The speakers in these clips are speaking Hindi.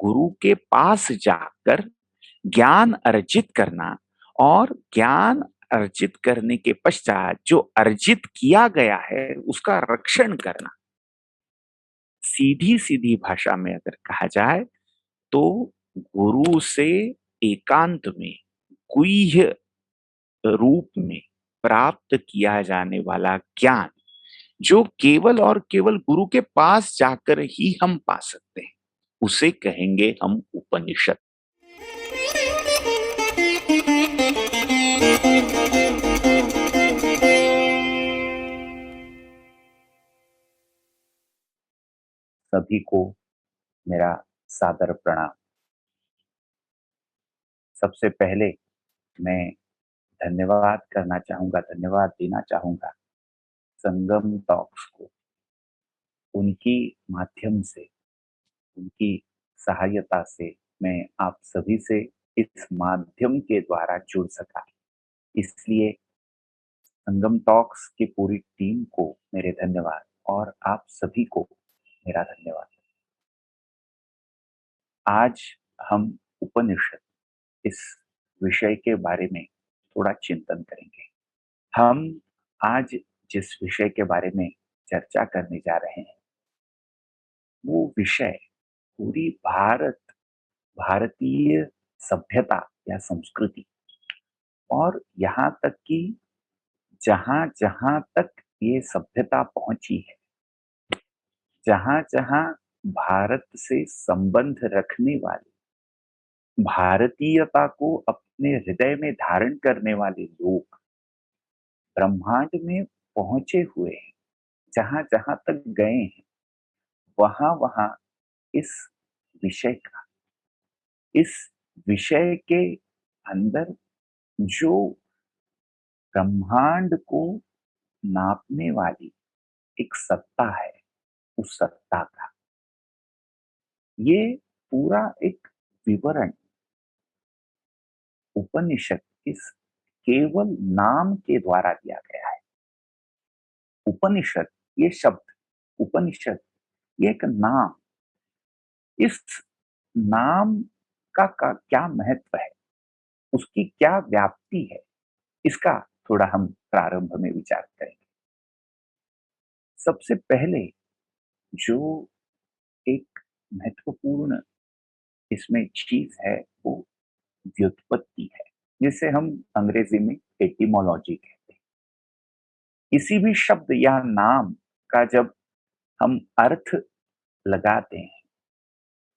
गुरु के पास जाकर ज्ञान अर्जित करना और ज्ञान अर्जित करने के पश्चात जो अर्जित किया गया है उसका रक्षण करना। सीधी सीधी भाषा में अगर कहा जाए तो गुरु से एकांत में गुह्य रूप में प्राप्त किया जाने वाला ज्ञान जो केवल और केवल गुरु के पास जाकर ही हम पा सकते हैं, उसे कहेंगे हम उपनिषद। सभी को मेरा सादर प्रणाम। सबसे पहले मैं धन्यवाद देना चाहूंगा संगम टॉक्स को। उनकी माध्यम से, उनकी सहायता से मैं आप सभी से इस माध्यम के द्वारा जुड़ सका। इसलिए संगम टॉक्स की पूरी टीम को मेरे धन्यवाद और आप सभी को मेरा धन्यवाद। आज हम उपनिषद इस विषय के बारे में थोड़ा चिंतन करेंगे। हम आज जिस विषय के बारे में चर्चा करने जा रहे हैं वो विषय पूरी भारतीय सभ्यता या संस्कृति और यहाँ तक कि जहां जहां तक ये सभ्यता पहुंची है, जहां जहां भारत से संबंध रखने वाले, भारतीयता को अपने हृदय में धारण करने वाले लोग ब्रह्मांड में पहुंचे हुए हैं, जहां जहां तक गए हैं वहां वहां इस विषय का, इस विषय के अंदर जो ब्रह्मांड को नापने वाली एक सत्ता है, उस सत्ता का ये पूरा एक विवरण उपनिषद इस केवल नाम के द्वारा दिया गया है। उपनिषद ये शब्द, उपनिषद ये एक नाम, इस नाम का क्या महत्व है, उसकी क्या व्याप्ति है, इसका थोड़ा हम प्रारंभ में विचार करेंगे। सबसे पहले जो एक महत्वपूर्ण इसमें चीज है वो व्युत्पत्ति है, जिसे हम अंग्रेजी में एटिमोलॉजी कहते हैं। किसी भी शब्द या नाम का जब हम अर्थ लगाते हैं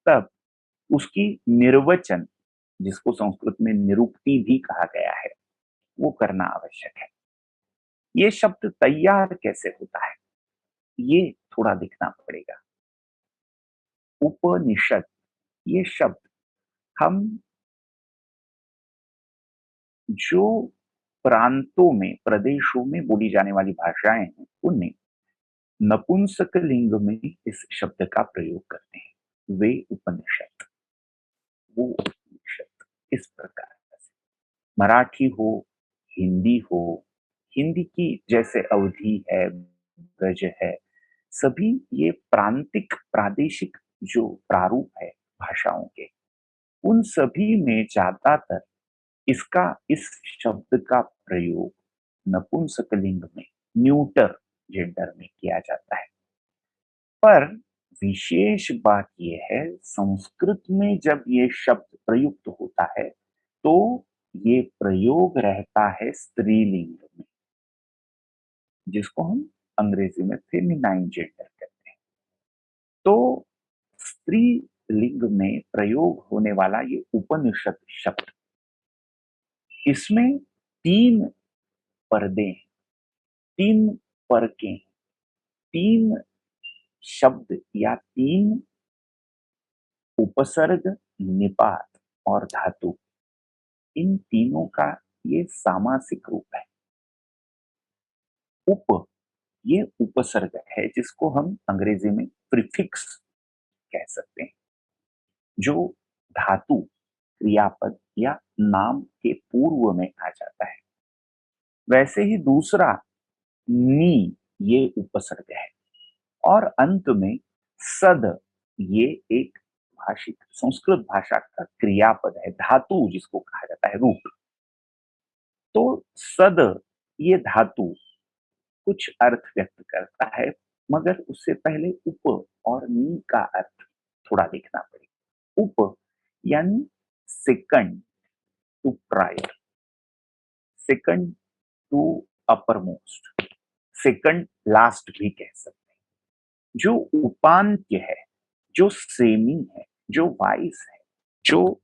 तब उसकी निर्वचन, जिसको संस्कृत में निरुक्ति भी कहा गया है, वो करना आवश्यक है। ये शब्द तैयार कैसे होता है ये थोड़ा देखना पड़ेगा। उपनिषद ये शब्द हम जो प्रांतों में, प्रदेशों में बोली जाने वाली भाषाएं हैं उनमें नपुंसक लिंग में इस शब्द का प्रयोग करते हैं। वे उपनिषद, वो उपनिषद। इस प्रकार से मराठी हो, हिंदी हो, हिंदी की जैसे अवधि है, ब्रज है, सभी ये प्रांतिक प्रादेशिक जो प्रारूप है भाषाओं के, उन सभी में ज्यादातर इस शब्द का प्रयोग नपुंसकलिंग में, न्यूटर जेंडर में किया जाता है। पर विशेष बात यह है, संस्कृत में जब ये शब्द प्रयुक्त होता है तो ये प्रयोग रहता है स्त्रीलिंग में, जिसको हम अंग्रेजी में फेमिनाइन जेंडर कहते हैं। तो स्त्री लिंग में प्रयोग होने वाला ये उपनिषद शब्द, इसमें तीन पर्दे, तीन परकें, तीन शब्द या तीन उपसर्ग, निपात और धातु, इन तीनों का ये सामासिक रूप है। उप ये उपसर्ग है जिसको हम अंग्रेजी में प्रीफिक्स कह सकते हैं, जो धातु, क्रियापद या नाम के पूर्व में आ जाता है। वैसे ही दूसरा नी ये उपसर्ग है और अंत में सद ये एक भाषिक संस्कृत भाषा का क्रियापद है, धातु जिसको कहा जाता है, रूट। तो सद ये धातु कुछ अर्थ व्यक्त करता है, मगर उससे पहले उप और नी का अर्थ थोड़ा देखना पड़ेगा। उप यानी second to prior, second to uppermost, second last भी कह सकते हैं। जो उपांत्य है, जो सेमी है, जो वाइस है, जो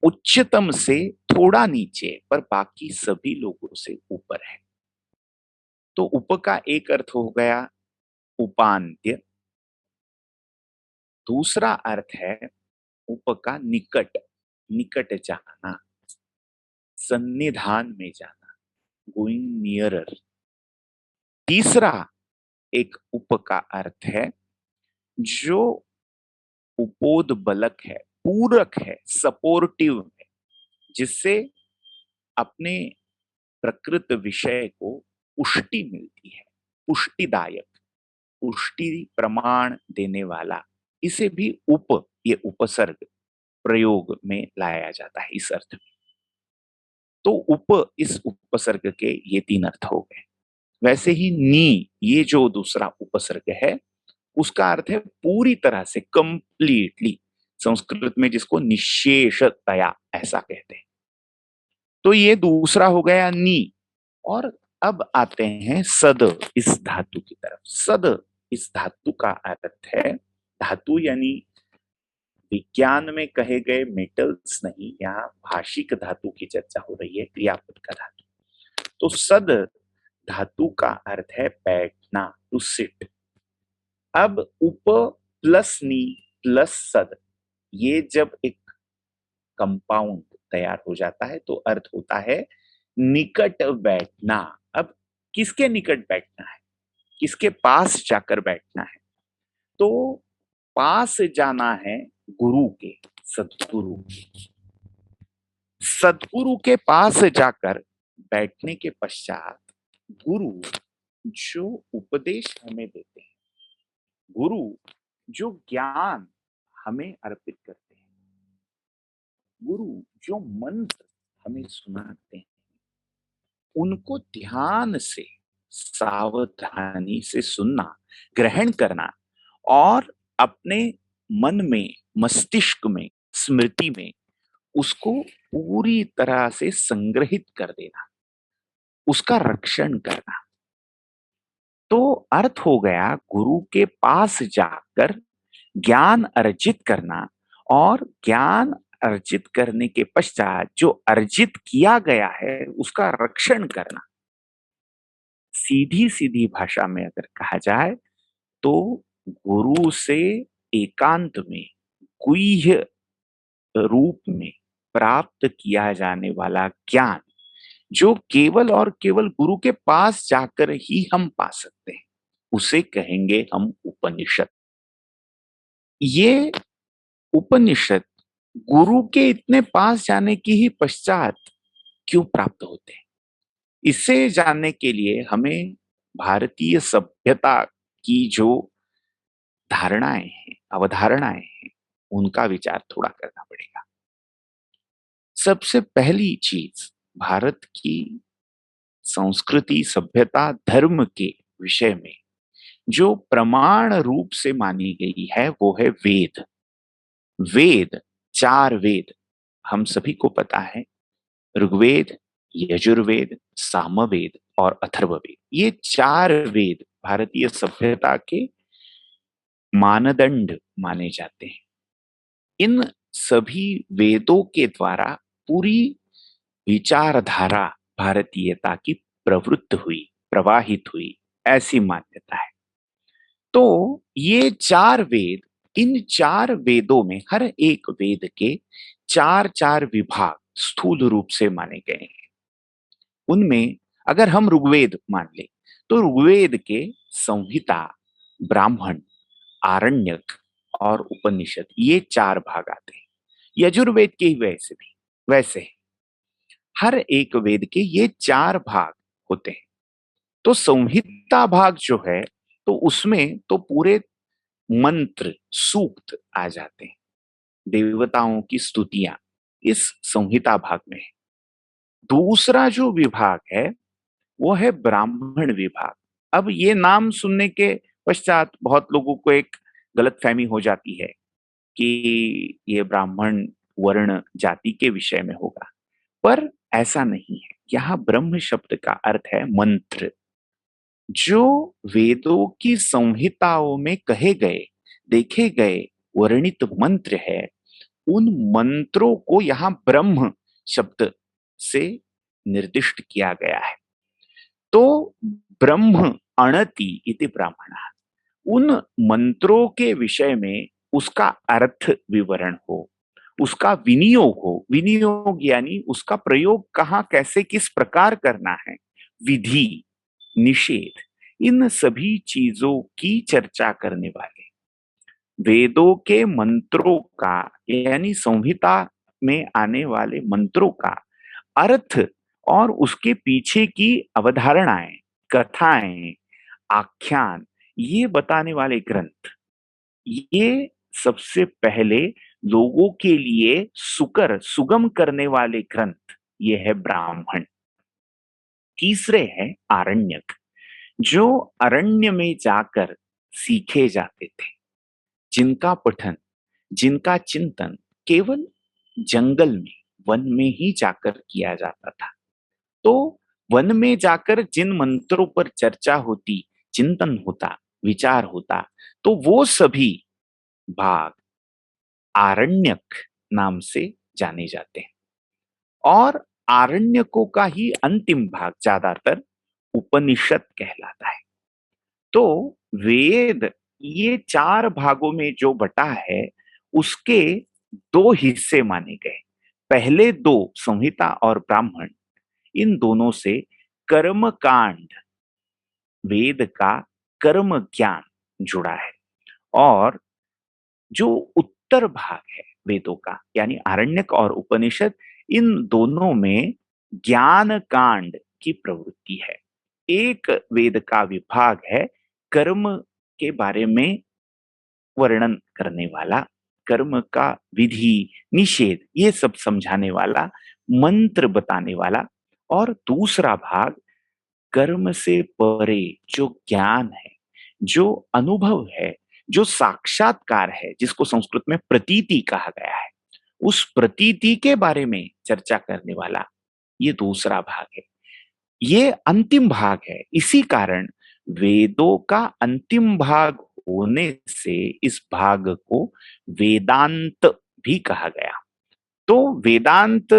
उच्चतम से थोड़ा नीचे पर बाकी सभी लोगों से ऊपर है। तो उप का एक अर्थ हो गया उपांत्य, दूसरा अर्थ है उप का निकट, निकट जाना, सन्निधान में जाना, गोइंग नियरर। तीसरा एक उप का अर्थ है जो उपोदबलक है, पूरक है, सपोर्टिव है, जिससे अपने प्रकृत विषय को पुष्टि मिलती है, पुष्टिदायक, पुष्टि प्रमाण देने वाला। इसे भी उप, ये उपसर्ग प्रयोग में लाया जाता है इस अर्थ में। तो उप, इस उपसर्ग के ये तीन अर्थ हो गए। वैसे ही नी, ये जो दूसरा उपसर्ग है, उसका अर्थ है पूरी तरह से, कंप्लीटली, संस्कृत में जिसको निशेषतया ऐसा कहते हैं। तो ये दूसरा हो गया नी। और अब आते हैं सद, इस धातु की तरफ। सद इस धातु का अर्थ है, धातु यानी विज्ञान में कहे गए मेटल्स नहीं, यहाँ भाषिक धातु की चर्चा हो रही है, क्रियापद का धातु। तो सद धातु का अर्थ है बैठना, टू सिट। अब उप प्लस नी प्लस सद, ये जब एक कंपाउंड तैयार हो जाता है तो अर्थ होता है निकट बैठना। अब किसके निकट बैठना है, किसके पास जाकर बैठना है? तो पास जाना है गुरु के, सदगुरु के। सदगुरु के पास जाकर बैठने के पश्चात गुरु जो उपदेश हमें देते हैं, गुरु जो ज्ञान हमें अर्पित करते हैं, गुरु जो मंत्र हमें सुनाते हैं, उनको ध्यान से, सावधानी से सुनना, ग्रहण करना और अपने मन में, मस्तिष्क में, स्मृति में उसको पूरी तरह से संग्रहित कर देना, उसका रक्षण करना। तो अर्थ हो गया गुरु के पास जाकर ज्ञान अर्जित करना, और ज्ञान अर्जित करने के पश्चात जो अर्जित किया गया है उसका रक्षण करना। सीधी सीधी भाषा में अगर कहा जाए तो गुरु से एकांत में, गुह्य रूप में प्राप्त किया जाने वाला ज्ञान, जो केवल और केवल गुरु के पास जाकर ही हम पा सकते हैं, उसे कहेंगे हम उपनिषद। ये उपनिषद गुरु के इतने पास जाने की ही पश्चात क्यों प्राप्त होते हैं, इसे जानने के लिए हमें भारतीय सभ्यता की जो धारणाएं हैं, अवधारणाएं हैं, उनका विचार थोड़ा करना पड़ेगा। सबसे पहली चीज, भारत की संस्कृति, सभ्यता, धर्म के विषय में जो प्रमाण रूप से मानी गई है वो है वेद। वेद, चार वेद हम सभी को पता है, ऋग्वेद, यजुर्वेद, सामवेद और अथर्ववेद। ये चार वेद भारतीय सभ्यता के मानदंड माने जाते हैं। इन सभी वेदों के द्वारा पूरी विचारधारा भारतीयता की प्रवृत्त हुई, प्रवाहित हुई, ऐसी मान्यता है। तो ये चार वेद, इन चार वेदों में हर एक वेद के चार चार विभाग स्थूल रूप से माने गए हैं। उनमें अगर हम ऋग्वेद मान ले तो ऋग्वेद के संहिता, ब्राह्मण, आरण्यक और उपनिषद, ये चार भाग आते हैं। यजुर्वेद के ही वैसे भी वैसे हर एक वेद के ये चार भाग होते हैं। तो संहिता भाग जो है, तो उसमें तो पूरे मंत्र, सूक्त आ जाते हैं, देवताओं की स्तुतियां इस संहिता भाग में है। दूसरा जो विभाग है वो है ब्राह्मण विभाग। अब ये नाम सुनने के पश्चात बहुत लोगों को एक गलतफहमी हो जाती है कि ये ब्राह्मण वर्ण जाति के विषय में होगा, पर ऐसा नहीं है। यहाँ ब्रह्म शब्द का अर्थ है मंत्र। जो वेदों की संहिताओं में कहे गए, देखे गए वर्णित मंत्र है, उन मंत्रों को यहाँ ब्रह्म शब्द से निर्दिष्ट किया गया है। तो ब्रह्म अणति इति ब्राह्मणः, उन मंत्रों के विषय में उसका अर्थ विवरण हो, उसका विनियोग हो। विनियोग यानी उसका प्रयोग कहाँ, कैसे, किस प्रकार करना है, विधि, निषेध, इन सभी चीजों की चर्चा करने वाले वेदों के मंत्रों का, यानी संहिता में आने वाले मंत्रों का अर्थ और उसके पीछे की अवधारणाएं, कथाएं, आख्यान, ये बताने वाले ग्रंथ, ये सबसे पहले लोगों के लिए सुगम करने वाले ग्रंथ, ये है ब्राह्मण। तीसरे है आरण्यक, जो अरण्य में जाकर सीखे जाते थे, जिनका पठन, जिनका चिंतन केवल जंगल में, वन में ही जाकर किया जाता था। तो वन में जाकर जिन मंत्रों पर चर्चा होती, चिंतन होता, विचार होता, तो वो सभी भाग आरण्यक नाम से जाने जाते हैं। और आरण्यकों का ही अंतिम भाग ज्यादातर उपनिषद कहलाता है। तो वेद ये चार भागों में जो बटा है, उसके दो हिस्से माने गए। पहले दो, संहिता और ब्राह्मण, इन दोनों से कर्म कांड, वेद का कर्म ज्ञान जुड़ा है। और जो उत्तर भाग है वेदों का, यानी आरण्यक और उपनिषद, इन दोनों में ज्ञान कांड की प्रवृत्ति है। एक वेद का विभाग है कर्म के बारे में वर्णन करने वाला, कर्म का विधि, निषेध, ये सब समझाने वाला, मंत्र बताने वाला। और दूसरा भाग कर्म से परे जो ज्ञान है, जो अनुभव है, जो साक्षात्कार है, जिसको संस्कृत में प्रतीति कहा गया है, उस प्रतीति के बारे में चर्चा करने वाला ये दूसरा भाग है। ये अंतिम भाग है। इसी कारण वेदों का अंतिम भाग होने से इस भाग को वेदांत भी कहा गया। तो वेदांत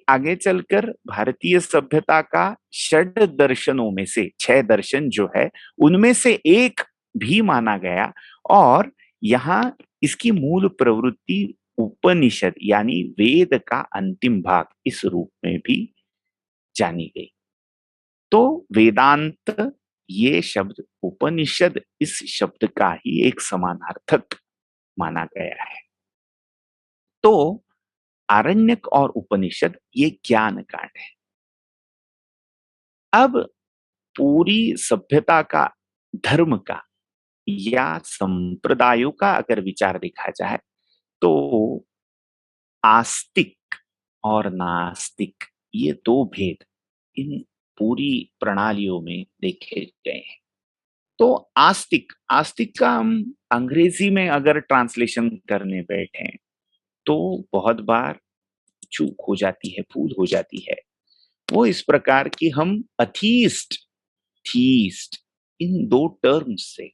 आगे चलकर भारतीय सभ्यता का षड दर्शनों में से, छह दर्शन जो है, उनमें से एक भी माना गया। और यहाँ इसकी मूल प्रवृत्ति उपनिषद यानी वेद का अंतिम भाग इस रूप में भी जानी गई। तो वेदांत ये शब्द, उपनिषद इस शब्द का ही एक समानार्थक माना गया है। तो आरण्यक और उपनिषद ये ज्ञान कांड है। अब पूरी सभ्यता का, धर्म का या संप्रदायों का अगर विचार देखा जाए, तो आस्तिक और नास्तिक ये दो भेद इन पूरी प्रणालियों में देखे गए हैं। तो आस्तिक, आस्तिक का हम अंग्रेजी में अगर ट्रांसलेशन करने बैठे तो बहुत बार चूक हो जाती है, भूल हो जाती है। वो इस प्रकार की, हम अथीस्ट, थीस्ट, इन दो टर्म्स से,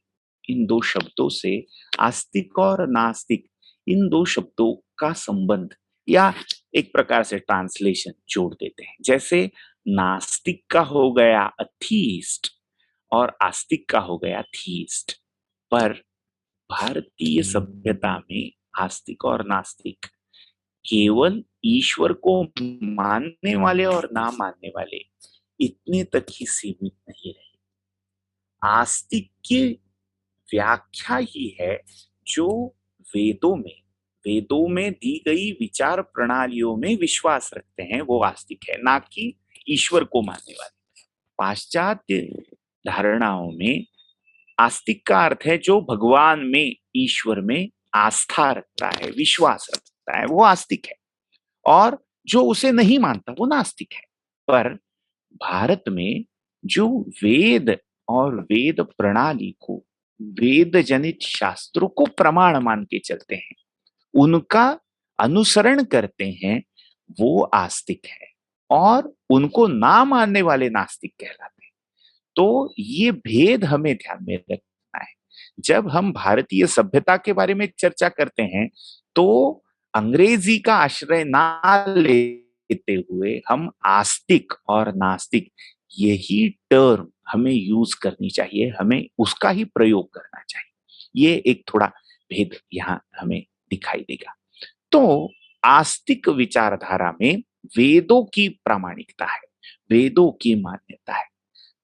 इन दो शब्दों से, आस्तिक और नास्तिक, इन दो शब्दों का संबंध या एक प्रकार से ट्रांसलेशन जोड़ देते हैं। जैसे नास्तिक का हो गया अथीस्ट और आस्तिक का हो गया थीस्ट। पर भारतीय सभ्यता में आस्तिक और नास्तिक केवल ईश्वर को मानने वाले और ना मानने वाले, इतने तक ही सीमित नहीं रहे। आस्तिक की व्याख्या ही है जो वेदों में, वेदों में दी गई विचार प्रणालियों में विश्वास रखते हैं, वो आस्तिक है, ना कि ईश्वर को मानने वाले। पाश्चात्य धारणाओं में आस्तिक का अर्थ है जो भगवान में, ईश्वर में आस्था रखता है, विश्वास रखता है, वो आस्तिक है। और जो उसे नहीं मानता वो नास्तिक है। पर भारत में जो वेद और वेद प्रणाली को, वेद जनित शास्त्रों को प्रमाण मान के चलते हैं, उनका अनुसरण करते हैं, वो आस्तिक है। और उनको ना मानने वाले नास्तिक कहलाते हैं। तो ये भेद हमें ध्यान में रखना है। जब हम भारतीय सभ्यता के बारे में चर्चा करते हैं तो अंग्रेजी का आश्रय ना लेते हुए हम आस्तिक और नास्तिक, यही टर्म हमें यूज करनी चाहिए, हमें उसका ही प्रयोग करना चाहिए। ये एक थोड़ा भेद यहाँ हमें दिखाई देगा। तो आस्तिक विचारधारा में वेदों की प्रामाणिकता है, वेदों की मान्यता है।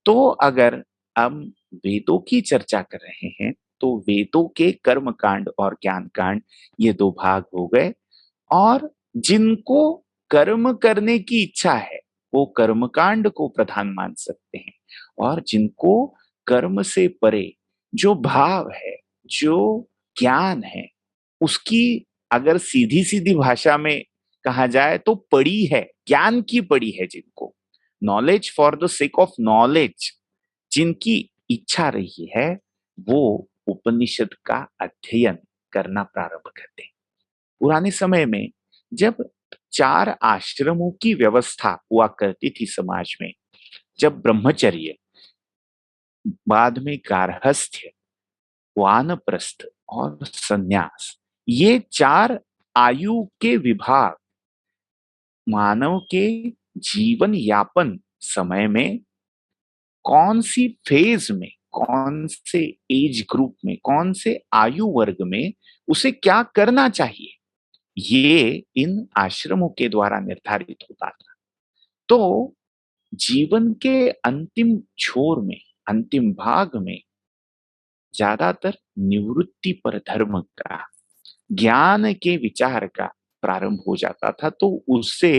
तो अगर हम वेदों की चर्चा कर रहे हैं तो वेदों के कर्म कांड और ज्ञान कांड, ये दो भाग हो गए। और जिनको कर्म करने की इच्छा है वो कर्मकांड को प्रधान मान सकते हैं। और जिनको कर्म से परे जो भाव है, जो ज्ञान है, उसकी अगर सीधी सीधी भाषा में कहा जाए तो पड़ी है, ज्ञान की पड़ी है, जिनको knowledge for the sake of knowledge, जिनकी इच्छा रही है, वो उपनिषद का अध्ययन करना प्रारंभ करते हैं। पुराने समय में जब 4 आश्रमों की व्यवस्था हुआ करती थी समाज में, जब ब्रह्मचर्य, बाद में गार्हस्थ्य, वानप्रस्थ और संन्यास, ये 4 आयु के विभाग मानव के जीवन यापन समय में कौन सी फेज में, कौन से एज ग्रुप में, कौन से आयु वर्ग में उसे क्या करना चाहिए, ये इन आश्रमों के द्वारा निर्धारित होता था। तो जीवन के अंतिम छोर में, अंतिम भाग में ज्यादातर निवृत्ति पर धर्म का, ज्ञान के विचार का प्रारंभ हो जाता था। तो उससे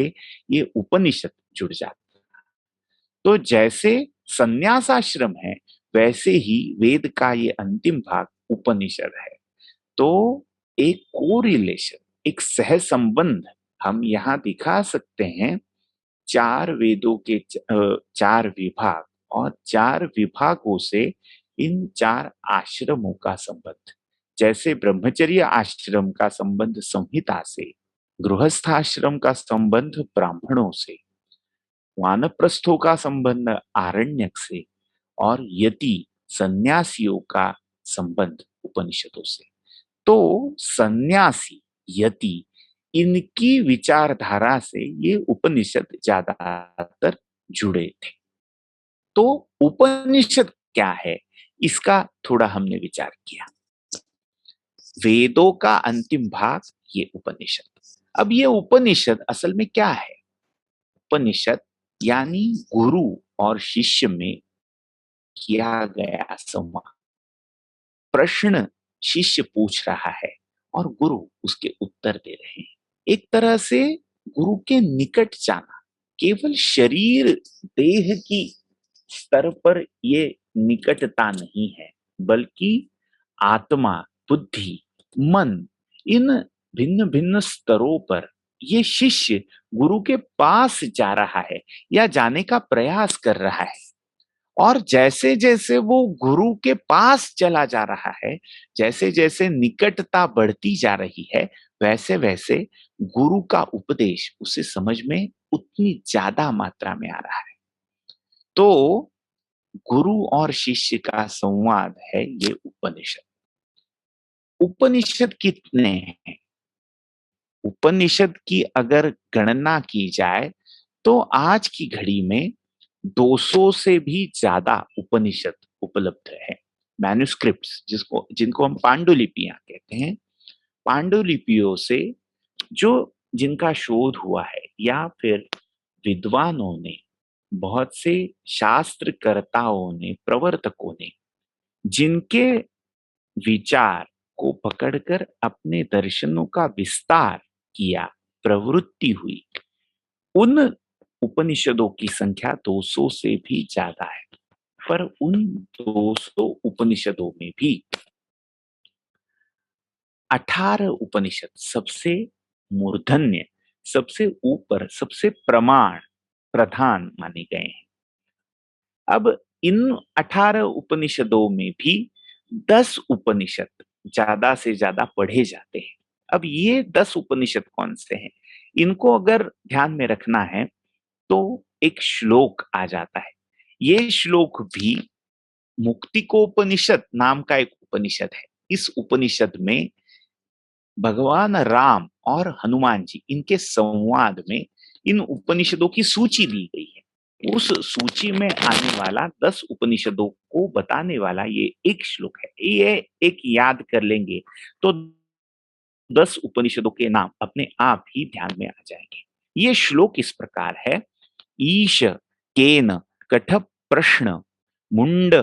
ये उपनिषद जुड़ जाता। तो जैसे संन्यास आश्रम है, वैसे ही वेद का ये अंतिम भाग उपनिषद है। तो एक कोरिलेशन, एक सह संबंध हम यहाँ दिखा सकते हैं। 4 वेदों के 4 विभाग और 4 विभागों से इन 4 आश्रमों का संबंध, जैसे ब्रह्मचर्य आश्रम का संबंध संहिता से, गृहस्थ आश्रम का संबंध ब्राह्मणों से, वानप्रस्थों का संबंध आरण्यक से, और यति सन्यासियों का संबंध उपनिषदों से। तो सन्यासी, यति, इनकी विचारधारा से ये उपनिषद ज्यादातर जुड़े थे। तो उपनिषद क्या है, इसका थोड़ा हमने विचार किया। वेदों का अंतिम भाग ये उपनिषद। अब ये उपनिषद असल में क्या है? उपनिषद यानी गुरु और शिष्य में किया गया संवाद। प्रश्न शिष्य पूछ रहा है और गुरु उसके उत्तर दे रहे हैं। एक तरह से गुरु के निकट जाना, केवल शरीर देह की स्तर पर ये निकटता नहीं है, बल्कि आत्मा, बुद्धि, मन, इन भिन्न भिन्न स्तरों पर ये शिष्य गुरु के पास जा रहा है या जाने का प्रयास कर रहा है। और जैसे जैसे वो गुरु के पास चला जा रहा है, जैसे जैसे निकटता बढ़ती जा रही है, वैसे वैसे गुरु का उपदेश उसे समझ में उतनी ज्यादा मात्रा में आ रहा है। तो गुरु और शिष्य का संवाद है ये उपनिषद। उपनिषद कितने हैं? उपनिषद की अगर गणना की जाए तो आज की घड़ी में 200 से भी ज्यादा उपनिषद उपलब्ध है। मैन्युस्क्रिप्ट्स, जिनको हम पांडुलिपियां कहते हैं, पांडुलिपियों से जो जिनका शोध हुआ है, या फिर विद्वानों ने, बहुत से शास्त्रकर्ताओं ने, प्रवर्तकों ने जिनके विचार को पकड़कर अपने दर्शनों का विस्तार किया, प्रवृत्ति हुई, उन उपनिषदों की संख्या 200 से भी ज्यादा है। पर उन 200 उपनिषदों में भी 18 उपनिषद सबसे मूर्धन्य, सबसे ऊपर, सबसे प्रधान माने गए हैं। अब इन 18 उपनिषदों में भी 10 उपनिषद ज्यादा से ज्यादा पढ़े जाते हैं। अब ये 10 उपनिषद कौन से हैं? इनको अगर ध्यान में रखना है तो एक श्लोक आ जाता है। ये श्लोक भी मुक्तिकोपनिषद नाम का एक उपनिषद है। इस उपनिषद में भगवान राम और हनुमान जी इनके संवाद में इन उपनिषदों की सूची दी गई है। उस सूची में आने वाला 10 उपनिषदों को बताने वाला ये एक श्लोक है। ये एक याद कर लेंगे तो 10 उपनिषदों के नाम अपने आप ही ध्यान में आ जाएंगे। ये श्लोक इस प्रकार है। ईश केन कठ प्रश्न मुंड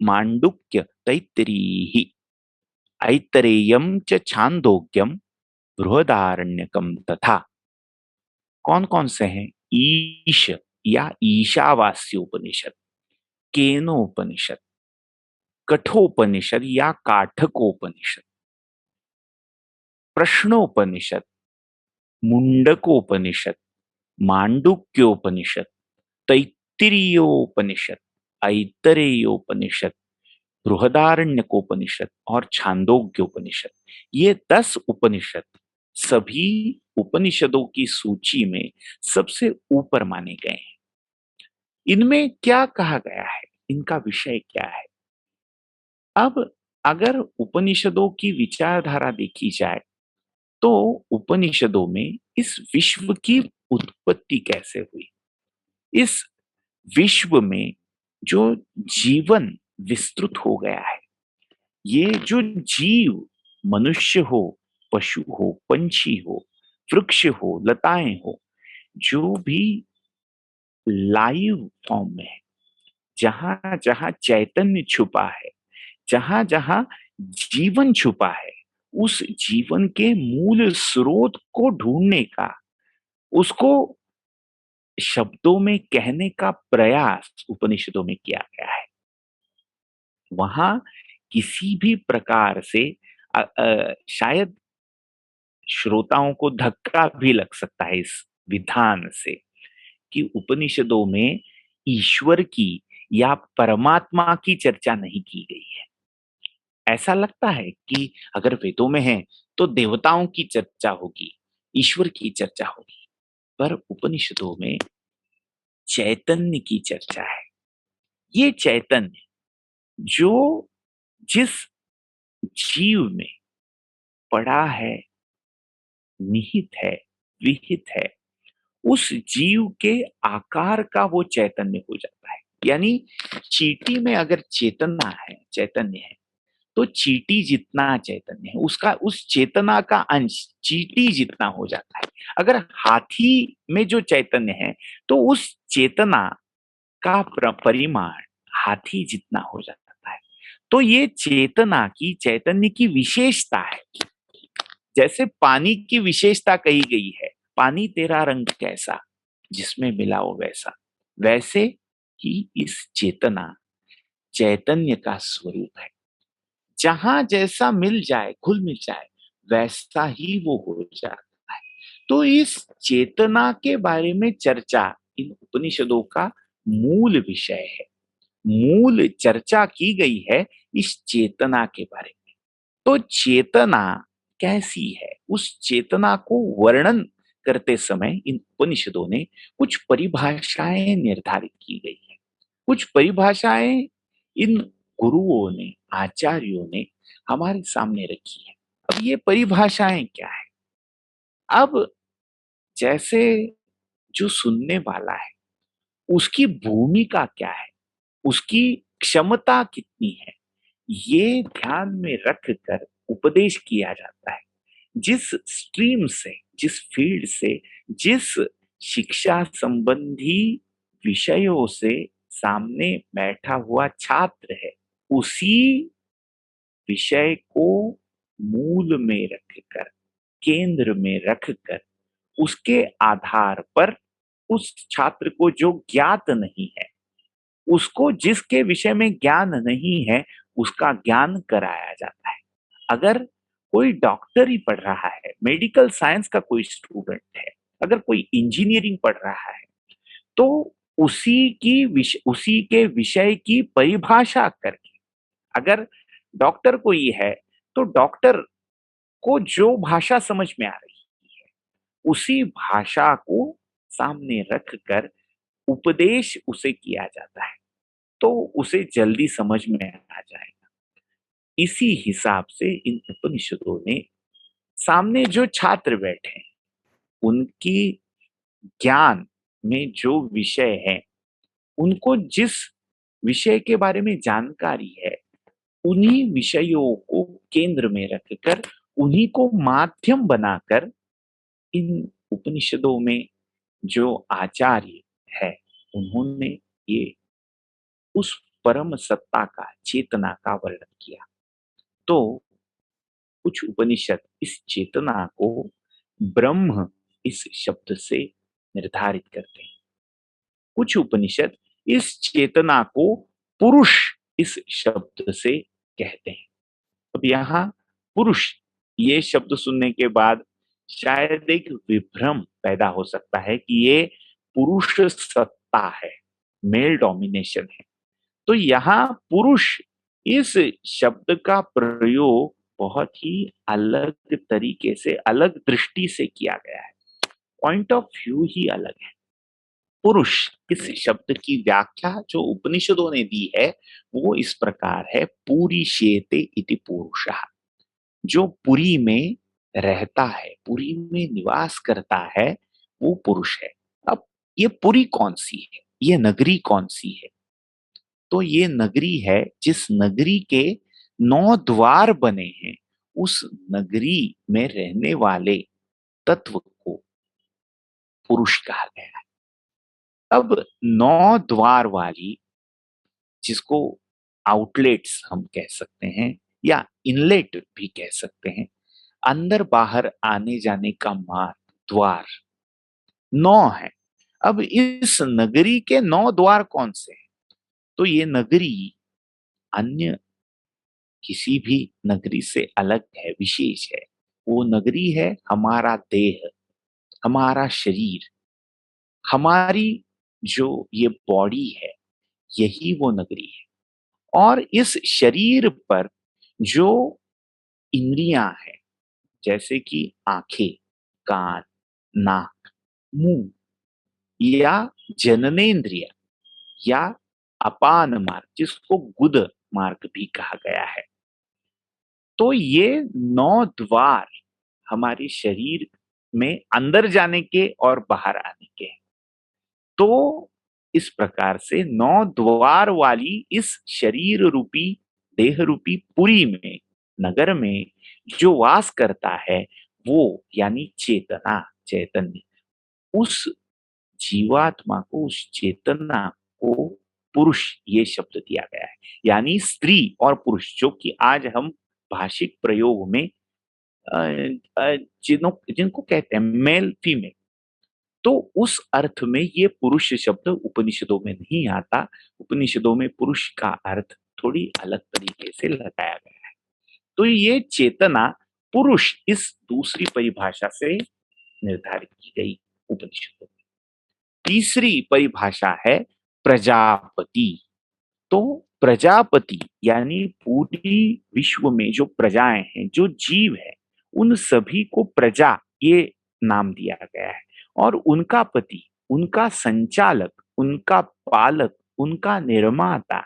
मांडुक्य तैतरीहि ऐतरेयम च छांदोग्यम बृहदारण्यकम तथा। कौन कौन से हैं? ईश या ईशावास्य उपनिषद, केनोपनिषद, कठोपनिषद या काठकोपनिषद, प्रश्नोपनिषद, मुंडकोपनिषद, मांडुक्योपनिषद, तैत्तिरीयोपनिषद, ऐतरेयोपनिषद, बृहदारण्यकोपनिषद और छांदोग्योपनिषद। ये 10 उपनिषद सभी उपनिषदों की सूची में सबसे ऊपर माने गए हैं। इनमें क्या कहा गया है? इनका विषय क्या है? अब अगर उपनिषदों की विचारधारा देखी जाए तो उपनिषदों में इस विश्व की उत्पत्ति कैसे हुई, इस विश्व में जो जीवन विस्तृत हो गया है, ये जो जीव, मनुष्य हो, पशु हो, पंछी हो, वृक्ष हो, लताएं हो, जो भी लाइव फॉर्म में है, जहां जहां चैतन्य छुपा है, जहां जहां जीवन छुपा है, उस जीवन के मूल स्रोत को ढूंढने का, उसको शब्दों में कहने का प्रयास उपनिषदों में किया गया है। वहां किसी भी प्रकार से शायद श्रोताओं को धक्का भी लग सकता है इस विधान से कि उपनिषदों में ईश्वर की या परमात्मा की चर्चा नहीं की गई है। ऐसा लगता है कि अगर वेदों में है तो देवताओं की चर्चा होगी, ईश्वर की चर्चा होगी, पर उपनिषदों में चैतन्य की चर्चा है। ये चैतन्य जो जिस जीव में पड़ा है, निहित है, विहित है, उस जीव के आकार का वो चैतन्य हो जाता है। यानी चींटी में अगर चेतना है, चैतन्य है, तो चींटी जितना चैतन्य है, उसका उस चेतना का अंश चींटी जितना हो जाता है। अगर हाथी में जो चैतन्य है तो उस चेतना का परिमाण हाथी जितना हो जाता है। तो ये चेतना की, चैतन्य की विशेषता है। जैसे पानी की विशेषता कही गई है, पानी तेरा रंग कैसा, जिसमें मिलाओ वैसा, वैसे ही इस चेतना, चैतन्य का स्वरूप है। जहां जैसा मिल जाए, घुल मिल जाए, वैसा ही वो हो जाता है। तो इस चेतना के बारे में चर्चा इन उपनिषदों का मूल विषय है। मूल चर्चा की गई है इस चेतना के बारे में। तो चेतना कैसी है, उस चेतना को वर्णन करते समय इन उपनिषदों ने कुछ परिभाषाएं निर्धारित की गई है। कुछ परिभाषाएं इन गुरुओं ने, आचार्यों ने हमारे सामने रखी है। अब ये परिभाषाएं क्या है? अब जैसे जो सुनने वाला है उसकी भूमिका क्या है, उसकी क्षमता कितनी है, ये ध्यान में रखकर उपदेश किया जाता है। जिस स्ट्रीम से, जिस फील्ड से, जिस शिक्षा संबंधी विषयों से सामने बैठा हुआ छात्र है, उसी विषय को मूल में रखकर, केंद्र में रखकर, उसके आधार पर उस छात्र को जो ज्ञात नहीं है उसको जिसके विषय में ज्ञान नहीं है उसका ज्ञान कराया जाता है। अगर कोई डॉक्टरी पढ़ रहा है, मेडिकल साइंस का कोई स्टूडेंट है, अगर कोई इंजीनियरिंग पढ़ रहा है, तो उसी के विषय की परिभाषा करके, अगर डॉक्टर कोई है तो डॉक्टर को जो भाषा समझ में आ रही है उसी भाषा को सामने रखकर उपदेश उसे किया जाता है, तो उसे जल्दी समझ में आ जाएगा। इसी हिसाब से इन उपनिषदों ने सामने जो छात्र बैठे हैं उनकी ज्ञान में जो विषय है, उनको जिस विषय के बारे में जानकारी है, उन्हीं विषयों को केंद्र में रखकर, उन्हीं को माध्यम बनाकर इन उपनिषदों में जो आचार्य है उन्होंने ये उस परम सत्ता का, चेतना का वर्णन किया। तो कुछ उपनिषद इस चेतना को ब्रह्म इस शब्द से निर्धारित करते हैं, कुछ उपनिषद इस चेतना को पुरुष इस शब्द से कहते हैं। अब यहाँ पुरुष ये शब्द सुनने के बाद शायद एक विभ्रम पैदा हो सकता है कि ये पुरुष सत्ता है, मेल डोमिनेशन है। तो यहाँ पुरुष इस शब्द का प्रयोग बहुत ही अलग तरीके से, अलग दृष्टि से किया गया है। पॉइंट ऑफ व्यू ही अलग है। पुरुष इस शब्द की व्याख्या जो उपनिषदों ने दी है वो इस प्रकार है, पूरी शेते इति पुरुषः, जो पुरी में रहता है, पुरी में निवास करता है, वो पुरुष है। अब ये पुरी कौन सी है, ये नगरी कौन सी है? तो ये नगरी है जिस नगरी के 9 द्वार बने हैं, उस नगरी में रहने वाले तत्व को पुरुष कहा गया है। अब 9 द्वार वाली, जिसको आउटलेट्स हम कह सकते हैं या इनलेट भी कह सकते हैं, अंदर बाहर आने जाने का मार्ग, द्वार 9 है। अब इस नगरी के 9 द्वार कौन से हैं? तो ये नगरी अन्य किसी भी नगरी से अलग है, विशेष है। वो नगरी है हमारा देह, हमारा शरीर, हमारी जो ये बॉडी है, यही वो नगरी है। और इस शरीर पर जो इंद्रियां हैं, जैसे कि आंखें, कान, नाक, मुंह, या जननेन्द्रिय या अपान मार्ग, जिसको गुद मार्ग भी कहा गया है, तो ये 9 द्वार हमारे शरीर में अंदर जाने के और बाहर आने के हैं। तो इस प्रकार से 9 द्वार वाली इस शरीर रूपी, देह रूपी पुरी में, नगर में जो वास करता है वो यानी चेतना, चैतन्य, उस जीवात्मा को, उस चेतना को पुरुष ये शब्द दिया गया है। यानी स्त्री और पुरुष, जो कि आज हम भाषिक प्रयोग में जिनको कहते हैं मेल फीमेल, तो उस अर्थ में ये पुरुष शब्द उपनिषदों में नहीं आता। उपनिषदों में पुरुष का अर्थ थोड़ी अलग तरीके से लगाया गया है। तो ये चेतना पुरुष इस दूसरी परिभाषा से निर्धारित की गई उपनिषदों में। तीसरी परिभाषा है प्रजापति। तो प्रजापति यानी पूरी विश्व में जो प्रजाएं हैं, जो जीव है, उन सभी को प्रजा ये नाम दिया गया है। और उनका पति, उनका संचालक, उनका पालक, उनका निर्माता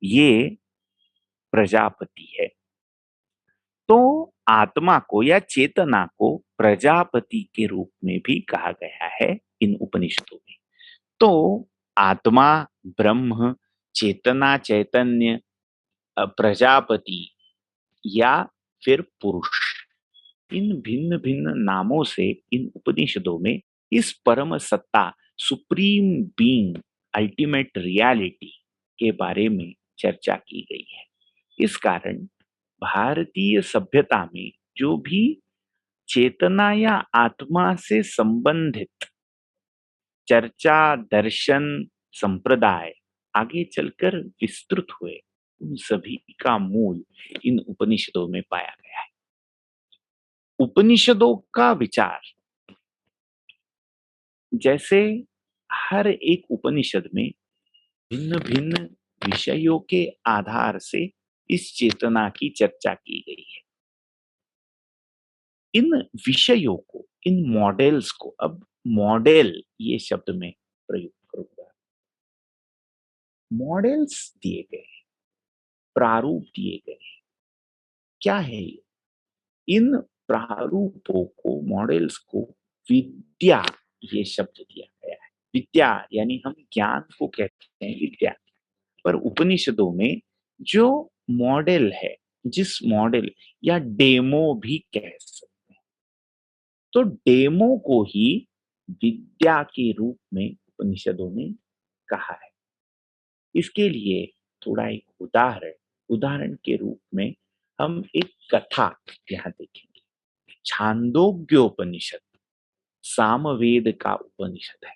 ये प्रजापति है। तो आत्मा को या चेतना को प्रजापति के रूप में भी कहा गया है इन उपनिषदों में। तो आत्मा, ब्रह्म, चेतना, चैतन्य, प्रजापति या फिर पुरुष, इन भिन्न भिन्न नामों से इन उपनिषदों में इस परम सत्ता, सुप्रीम बीइंग, अल्टीमेट रियलिटी के बारे में चर्चा की गई है। इस कारण भारतीय सभ्यता में जो भी चेतना या आत्मा से संबंधित चर्चा, दर्शन, संप्रदाय आगे चलकर विस्तृत हुए, उन सभी का मूल इन उपनिषदों में पाया गया है। उपनिषदों का विचार, जैसे हर एक उपनिषद में भिन्न भिन्न विषयों के आधार से इस चेतना की चर्चा की गई है। इन विषयों को, इन मॉडल्स को, अब मॉडल ये शब्द में प्रयोग करूंगा। मॉडल्स दिए गए, प्रारूप दिए गए, क्या है ये? इन प्रारूपों को, मॉडल्स को विद्या ये शब्द दिया गया है। विद्या यानी हम ज्ञान को कहते हैं विद्या, पर उपनिषदों में जो मॉडल है, जिस मॉडल या डेमो भी कह सकते हैं, तो डेमो को ही विद्या के रूप में उपनिषदों ने कहा है। इसके लिए थोड़ा एक उदाहरण के रूप में हम एक कथा यहां देखेंगे। छांदोग्योपनिषद सामवेद का उपनिषद है।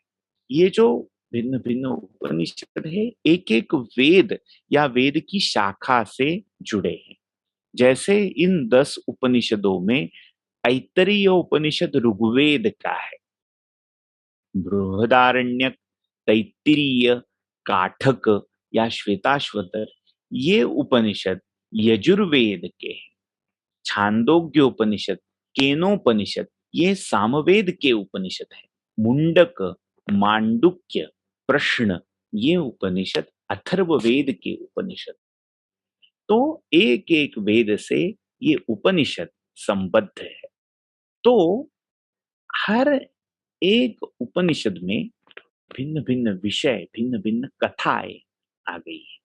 ये जो भिन्न भिन्न उपनिषद है, एक एक वेद या वेद की शाखा से जुड़े हैं। जैसे इन 10 उपनिषदों में ऐतरेय उपनिषद ऋग्वेद का है, बृहदारण्यक, तैत्तिरीय, काठक या श्वेताश्वतर ये उपनिषद यजुर्वेद के हैं। छांदोग्योपनिषद, केनोपनिषद ये सामवेद के उपनिषद है। मुंडक, मांडुक्य, प्रश्न ये उपनिषद अथर्ववेद के उपनिषद। तो एक एक वेद से ये उपनिषद संबद्ध है। तो हर एक उपनिषद में भिन्न भिन्न विषय, भिन्न भिन्न कथाएं आ गई है।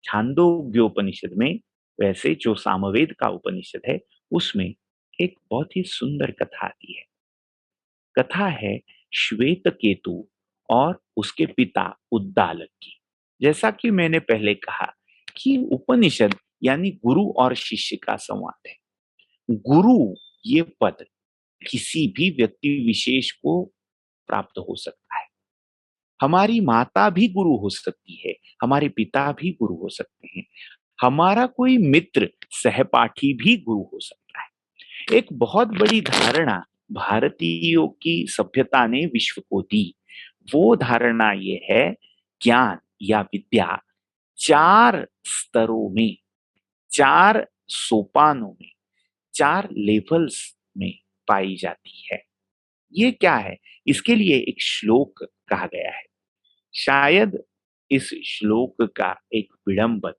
छांदोग्योपनिषद में, वैसे जो सामवेद का उपनिषद है, उसमें एक बहुत ही सुंदर कथा आती है। कथा है श्वेत केतु और उसके पिता उद्दालक की। जैसा कि मैंने पहले कहा कि उपनिषद यानी गुरु और शिष्य का संवाद है। गुरु ये पद किसी भी व्यक्ति विशेष को प्राप्त हो सकता है। हमारी माता भी गुरु हो सकती है, हमारे पिता भी गुरु हो सकते हैं, हमारा कोई मित्र, सहपाठी भी गुरु हो सकता है। एक बहुत बड़ी धारणा भारतीयों की सभ्यता ने विश्व को दी। वो धारणा ये है, ज्ञान या विद्या 4 स्तरों में, 4 सोपानों में, 4 लेवल्स में पाई जाती है। ये क्या है? इसके लिए एक श्लोक कहा गया है। शायद इस श्लोक का एक विडंबन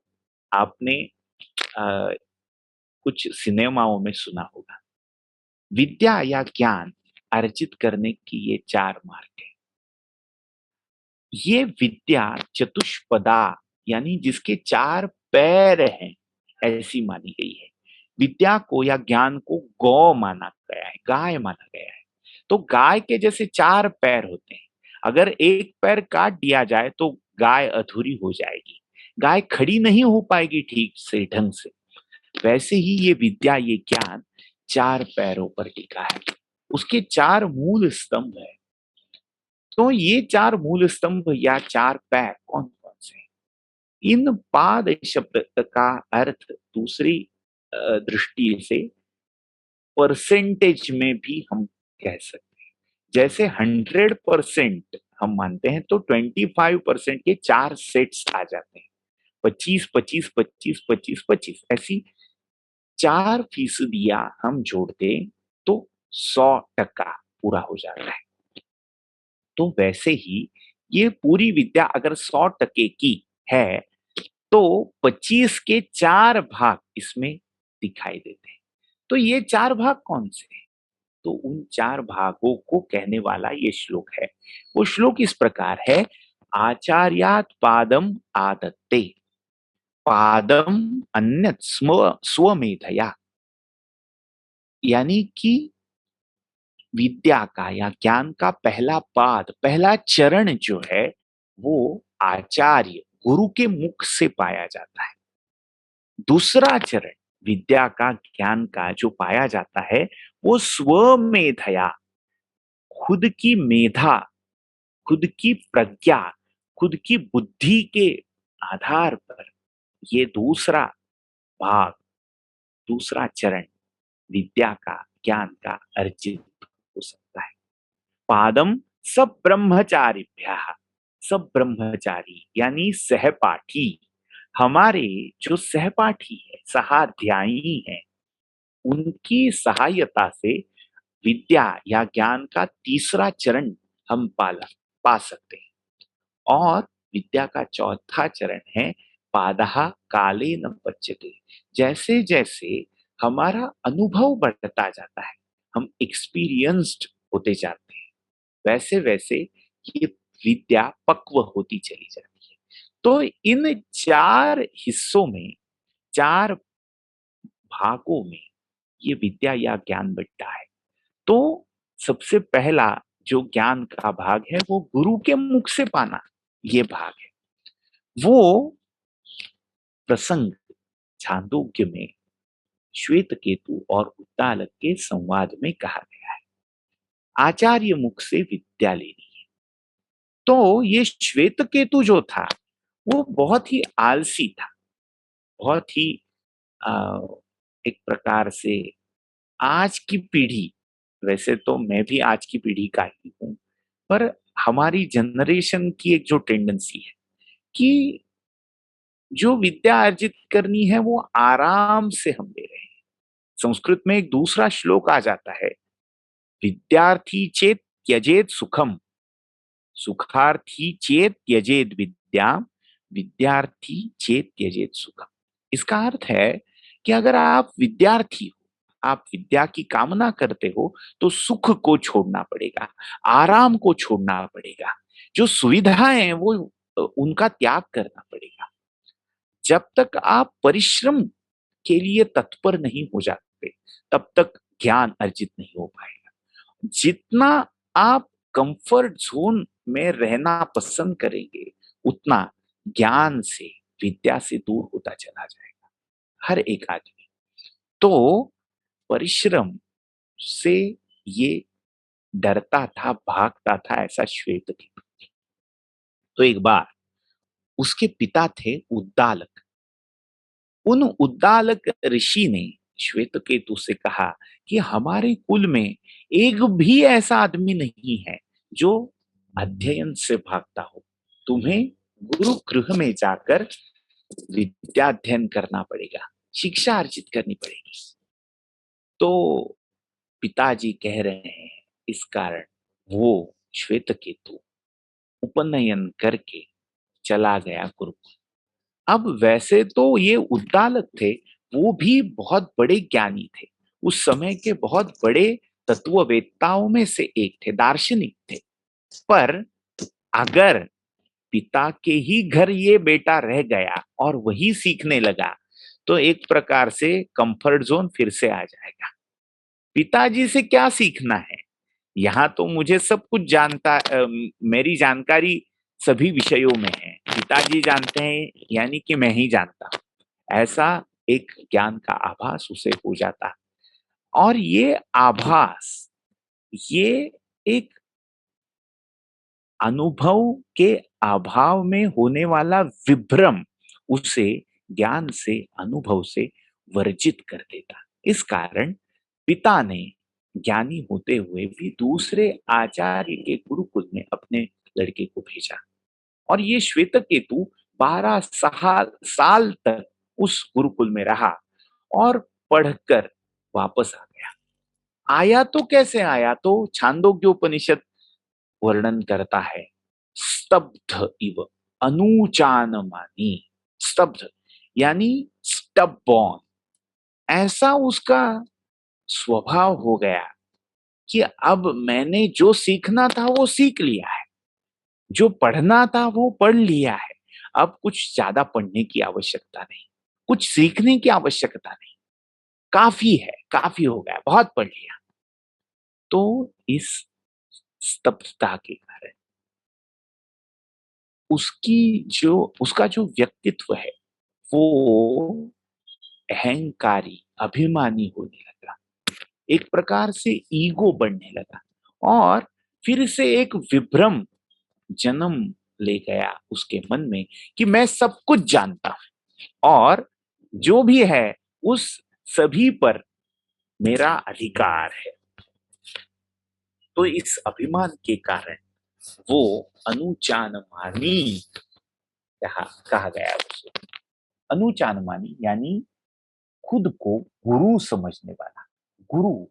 आपने अ, कुछ सिनेमाओं में सुना होगा। विद्या या ज्ञान अर्जित करने की ये 4 मार्ग है। ये विद्या चतुष्पदा यानी जिसके 4 पैर हैं, ऐसी मानी गई है। विद्या को या ज्ञान को गौ माना गया है, गाय माना गया है। तो गाय के जैसे 4 पैर होते हैं। अगर एक पैर काट दिया जाए तो गाय अधूरी हो जाएगी, गाय खड़ी नहीं हो पाएगी ठीक से, ढंग से। वैसे ही ये विद्या, ये ज्ञान 4 पैरों पर टिका है। उसके 4 मूल स्तंभ है। तो ये 4 मूल स्तंभ या 4 पैर कौन कौन से हैं? इन पाद शब्द का अर्थ दूसरी दृष्टि से परसेंटेज में भी हम कह सकते हैं। जैसे 100% हम मानते हैं तो 25% के 4 सेट्स आ जाते हैं। 25, 25, 25, 25, 25 ऐसी 4% हम जोड़ते तो 100% पूरा हो जाता है। तो वैसे ही ये पूरी विद्या अगर 100% की है तो 25 के 4 भाग इसमें दिखाई देते हैं। तो ये 4 भाग कौन से हैं? तो उन 4 भागों को कहने वाला ये श्लोक है। वो श्लोक इस प्रकार है, आचार्यात् पादम आदत्ते, पादम अन्यत् स्वमेधया। यानी कि विद्या का या ज्ञान का पहला पाद, पहला चरण जो है, वो आचार्य गुरु के मुख से पाया जाता है। दूसरा चरण विद्या का, ज्ञान का जो पाया जाता है, वो स्वमेधया, खुद की मेधा, खुद की प्रज्ञा, खुद की बुद्धि के आधार पर ये दूसरा भाग, दूसरा चरण विद्या का, ज्ञान का अर्जित हो सकता है। पादम सब ब्रह्मचारिभ्य, सब ब्रह्मचारी यानी सहपाठी, हमारे जो सहपाठी है, सहाध्यायी है, उनकी सहायता से विद्या या ज्ञान का तीसरा चरण हम पा सकते हैं। और विद्या का चौथा चरण है पादः कालेन पच्यते। जैसे जैसे हमारा अनुभव बढ़ता जाता है, हम एक्सपीरियंस्ड होते जाते हैं, वैसे वैसे ये विद्या पक्व होती चली जाती है। तो इन चार हिस्सों में, चार भागों में ये विद्या या ज्ञान बंटा है। तो सबसे पहला जो ज्ञान का भाग है वो गुरु के मुख से पाना, ये भाग है। वो प्रसंग छांदोग्य में श्वेत केतु और उद्दालक के संवाद में कहा गया है। आचार्य मुख से विद्या लेनी है। तो ये श्वेत केतु जो था वो बहुत ही आलसी था, बहुत ही आ, एक प्रकार से आज की पीढ़ी, वैसे तो मैं भी आज की पीढ़ी का ही हूं, पर हमारी जनरेशन की एक जो टेंडेंसी है कि जो विद्या अर्जित करनी है वो आराम से हम ले रहे हैं। संस्कृत में एक दूसरा श्लोक आ जाता है, विद्यार्थी चेत त्यजेत सुखम, सुखार्थी चेत त्यजेत विद्या, विद्यार्थी चेत त्यजेत सुखम। इसका अर्थ है कि अगर आप विद्यार्थी हो, आप विद्या की कामना करते हो, तो सुख को छोड़ना पड़ेगा, आराम को छोड़ना पड़ेगा, जो सुविधाएं हैं वो उनका त्याग करना पड़ेगा। जब तक आप परिश्रम के लिए तत्पर नहीं हो जाते, तब तक ज्ञान अर्जित नहीं हो पाएगा। जितना आप कंफर्ट जोन में रहना पसंद करेंगे, उतना ज्ञान से, विद्या से दूर होता चला जाएगा हर एक आदमी। तो परिश्रम से ये डरता था, भागता था, ऐसा श्वेत की। तो एक बार उसके पिता थे उद्दालक। उन उद्दालक ऋषि ने श्वेतकेतु से कहा कि हमारे कुल में एक भी ऐसा आदमी नहीं है जो अध्ययन से भागता हो। तुम्हें गुरु गृह में जाकर विद्याध्ययन करना पड़ेगा, शिक्षा अर्जित करनी पड़ेगी। तो पिताजी कह रहे हैं, इस कारण वो श्वेतकेतु उपनयन करके चला गया गुरुकुल। अब वैसे तो ये उद्दालक थे, वो भी बहुत बड़े ज्ञानी थे, उस समय के बहुत बड़े तत्ववेत्ताओं में से एक थे, दार्शनिक थे। पर अगर पिता के ही घर ये बेटा रह गया और वही सीखने लगा, तो एक प्रकार से कंफर्ट जोन फिर से आ जाएगा। पिताजी से क्या सीखना है? यहाँ तो मुझे सब कुछ मेरी जानकारी सभी विषयों में है, पिताजी जानते हैं यानी कि मैं ही जानता हूं, ऐसा एक ज्ञान का आभास उसे हो जाता। और ये आभास, ये एक अनुभव के अभाव में होने वाला विभ्रम उसे ज्ञान से, अनुभव से वर्जित कर देता। इस कारण पिता ने ज्ञानी होते हुए भी दूसरे आचार्य के गुरुकुल में अपने लड़के को भेजा। और ये श्वेतकेतु 12 साल तक उस गुरुकुल में रहा और पढ़कर वापस आ गया। आया तो कैसे आया? तो छांदोग्योपनिषद वर्णन करता है, स्तब्ध इव अनुचान मानी। स्तब्ध यानी स्टबॉर्न, ऐसा उसका स्वभाव हो गया कि अब मैंने जो सीखना था वो सीख लिया है, जो पढ़ना था वो पढ़ लिया है, अब कुछ ज्यादा पढ़ने की आवश्यकता नहीं, कुछ सीखने की आवश्यकता नहीं, काफी है, काफी हो गया, बहुत पढ़ लिया। तो इस स्तब्धता के कारण उसका जो व्यक्तित्व है वो अहंकारी, अभिमानी होने लगा, एक प्रकार से ईगो बढ़ने लगा और फिर से एक विभ्रम जन्म ले गया उसके मन में कि मैं सब कुछ जानता हूं और जो भी है उस सभी पर मेरा अधिकार है। तो इस अभिमान के कारण वो अनुचानमानी कहा गया उसको। अनुचानमानी यानी खुद को गुरु समझने वाला। गुरु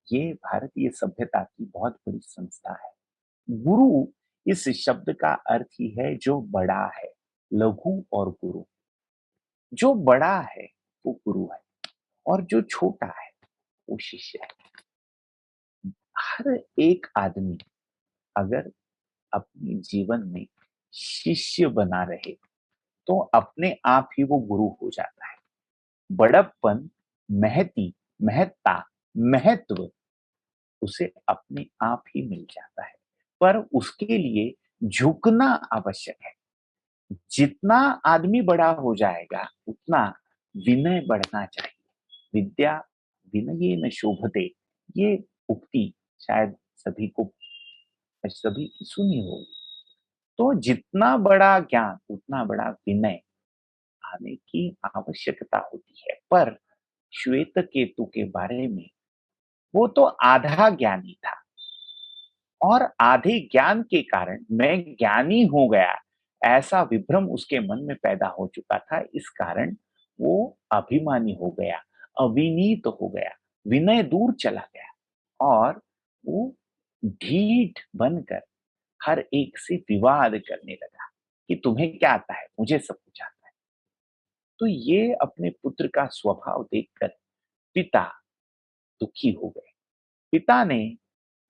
ये भारतीय सभ्यता की बहुत बड़ी संस्था है। गुरु इस शब्द का अर्थ ही है जो बड़ा है, लघु और गुरु। जो बड़ा है वो गुरु है और जो छोटा है वो शिष्य है। हर एक आदमी अगर अपने जीवन में शिष्य बना रहे तो अपने आप ही वो गुरु हो जाता है। बड़प्पन, महती, महत्ता, महत्व उसे अपने आप ही मिल जाता है, पर उसके लिए झुकना आवश्यक है। जितना आदमी बड़ा हो जाएगा उतना विनय बढ़ना चाहिए। विद्या विनयेन शोभते, ये उक्ति शायद सभी की सुनी होगी। तो जितना बड़ा ज्ञान उतना बड़ा विनय आने की आवश्यकता होती है। पर श्वेत केतु के बारे में वो तो आधा ज्ञानी था और आधे ज्ञान के कारण मैं ज्ञानी हो गया ऐसा विभ्रम उसके मन में पैदा हो चुका था। इस कारण वो अभिमानी हो गया, अविनीत हो गया, विनय दूर चला गया और वो ढीठ बनकर हर एक से विवाद करने लगा कि तुम्हें क्या आता है, मुझे सब कुछ आता है। तो ये अपने पुत्र का स्वभाव देखकर पिता दुखी हो गए। पिता ने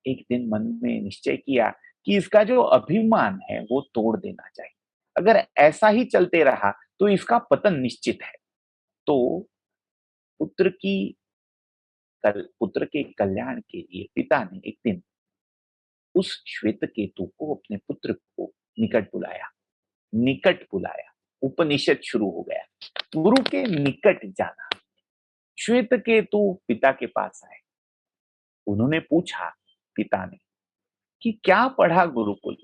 एक दिन मन में निश्चय किया कि इसका जो अभिमान है वो तोड़ देना चाहिए। अगर ऐसा ही चलते रहा तो इसका पतन निश्चित है। तो पुत्र की पुत्र के कल्याण के लिए पिता ने एक दिन उस श्वेत केतु को, अपने पुत्र को निकट बुलाया। उपनिषद शुरू हो गया, गुरु के निकट जाना। श्वेत केतु पिता के पास आए। उन्होंने पूछा पिता ने कि क्या पढ़ा गुरुकुल।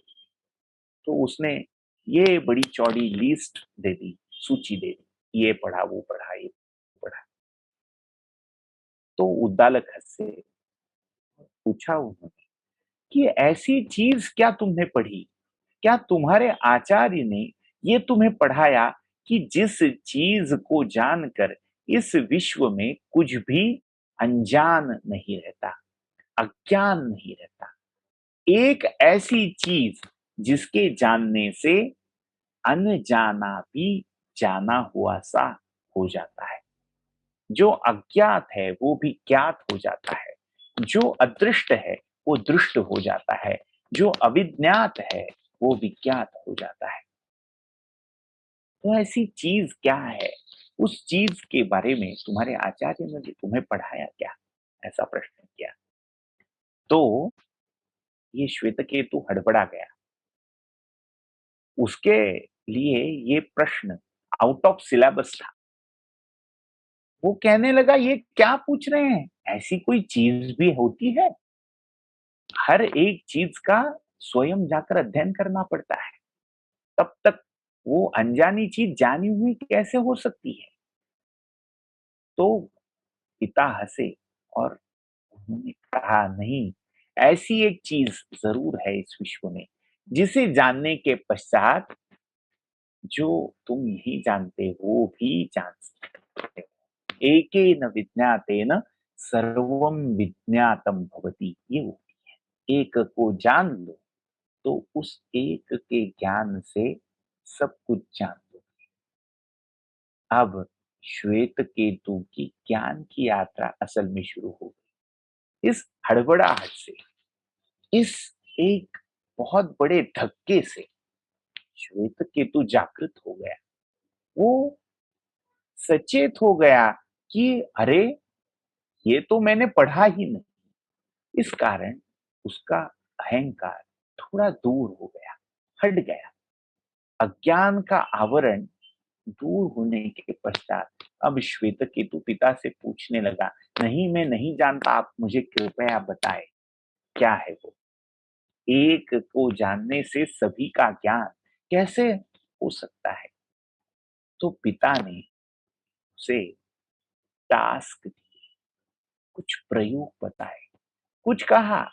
तो उसने ये बड़ी चौड़ी लिस्ट दे दी, सूची दे दी, ये पढ़ा, वो पढ़ा, ये पढ़ा। तो उद्दालक हंसे। पूछा उन्होंने कि ऐसी चीज क्या तुमने पढ़ी, क्या तुम्हारे आचार्य ने ये तुम्हें पढ़ाया कि जिस चीज को जानकर इस विश्व में कुछ भी अनजान नहीं रहता, अज्ञान नहीं रहता। एक ऐसी चीज जिसके जानने से अनजाना भी जाना हुआ सा हो जाता है। जो अज्ञात है वो भी ज्ञात हो जाता है। जो अदृष्ट है वो दृष्ट हो जाता है। जो अविज्ञात है वो विज्ञात हो जाता है। तो ऐसी चीज क्या है, उस चीज के बारे में तुम्हारे आचार्य ने तुम्हें पढ़ाया क्या, ऐसा प्रश्न किया। तो ये श्वेतकेतु हड़बड़ा गया। उसके लिए ये प्रश्न आउट ऑफ सिलेबस था। वो कहने लगा ये क्या पूछ रहे हैं, ऐसी कोई चीज भी होती है। हर एक चीज का स्वयं जाकर अध्ययन करना पड़ता है, तब तक वो अनजानी चीज जानी हुई कैसे हो सकती है। तो पिता हंसे और उन्होंने कहा नहीं, ऐसी एक चीज जरूर है इस विश्व में जिसे जानने के पश्चात जो तुम नहीं जानते वो भी जान सकते हो। एकेन विज्ञातेन सर्वम विज्ञातम भवति, ये होती है। एक को जान लो तो उस एक के ज्ञान से सब कुछ जान लो। अब श्वेत केतु की ज्ञान की यात्रा असल में शुरू हो गई। इस हड़बड़ाहट से, इस एक बहुत बड़े धक्के से श्वेत केतु जागृत हो गया। वो सचेत हो गया कि अरे ये तो मैंने पढ़ा ही नहीं। इस कारण उसका अहंकार थोड़ा दूर हो गया, हट गया। अज्ञान का आवरण दूर होने के पश्चात अब श्वेतकेतु पिता से पूछने लगा, नहीं मैं नहीं जानता, आप मुझे कृपया बताएं क्या है वो। एक को जानने से सभी का ज्ञान, कैसे हो सकता है? तो पिता ने उसे टास्क दिए, कुछ प्रयोग बताए, कुछ कहा,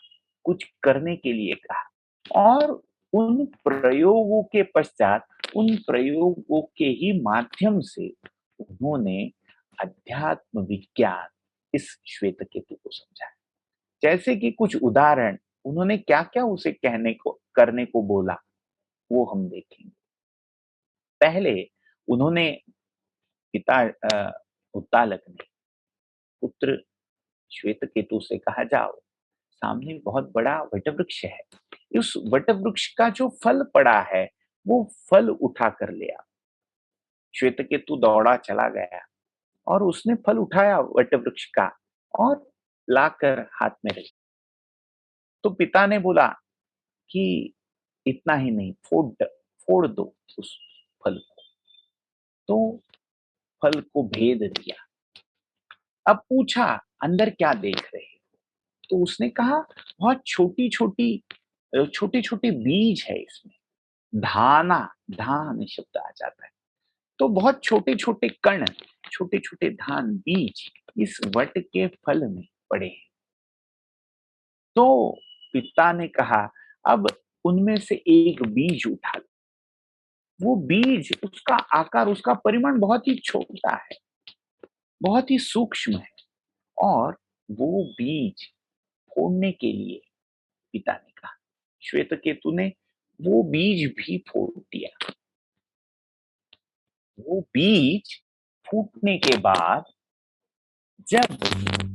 कुछ करने के लिए कहा और उन प्रयोगों के पश्चात, उन प्रयोगों के ही माध्यम से उन्होंने अध्यात्म विज्ञान इस श्वेतकेतु को समझाया। जैसे कि कुछ उदाहरण, उन्होंने क्या-क्या उसे कहने को, करने को बोला, वो हम देखेंगे। पहले उन्होंने पिता उद्दालक ने पुत्र श्वेतकेतु से कहा, जाओ, सामने बहुत बड़ा वटवृक्ष है। उस वटवृक्ष का जो फल पड़ा है, वो फल उठा कर ले आओ। श्वेतकेतु दौड़ा चला गया और उसने फल उठाया वटवृक्ष का और लाकर हाथ में रख। तो पिता ने बोला कि इतना ही नहीं, फोड़ दो उस फल को। तो फल को भेद दिया। अब पूछा, अंदर क्या देख रहे हो? तो उसने कहा, बहुत छोटे छोटे बीज है इसमें। धाना, धान शब्द आ जाता है। तो बहुत छोटे छोटे कण, छोटे छोटे धान बीज इस वट के फल में पड़े हैं। तो पिता ने कहा, अब उनमें से एक बीज उठा लो। वो बीज, उसका आकार, उसका परिमाण बहुत ही छोटा है, बहुत ही सूक्ष्म है और वो बीज फोड़ने के लिए पिता ने कहा। श्वेतकेतु ने वो बीज भी फोड़ दिया। वो बीज फूटने के बाद जब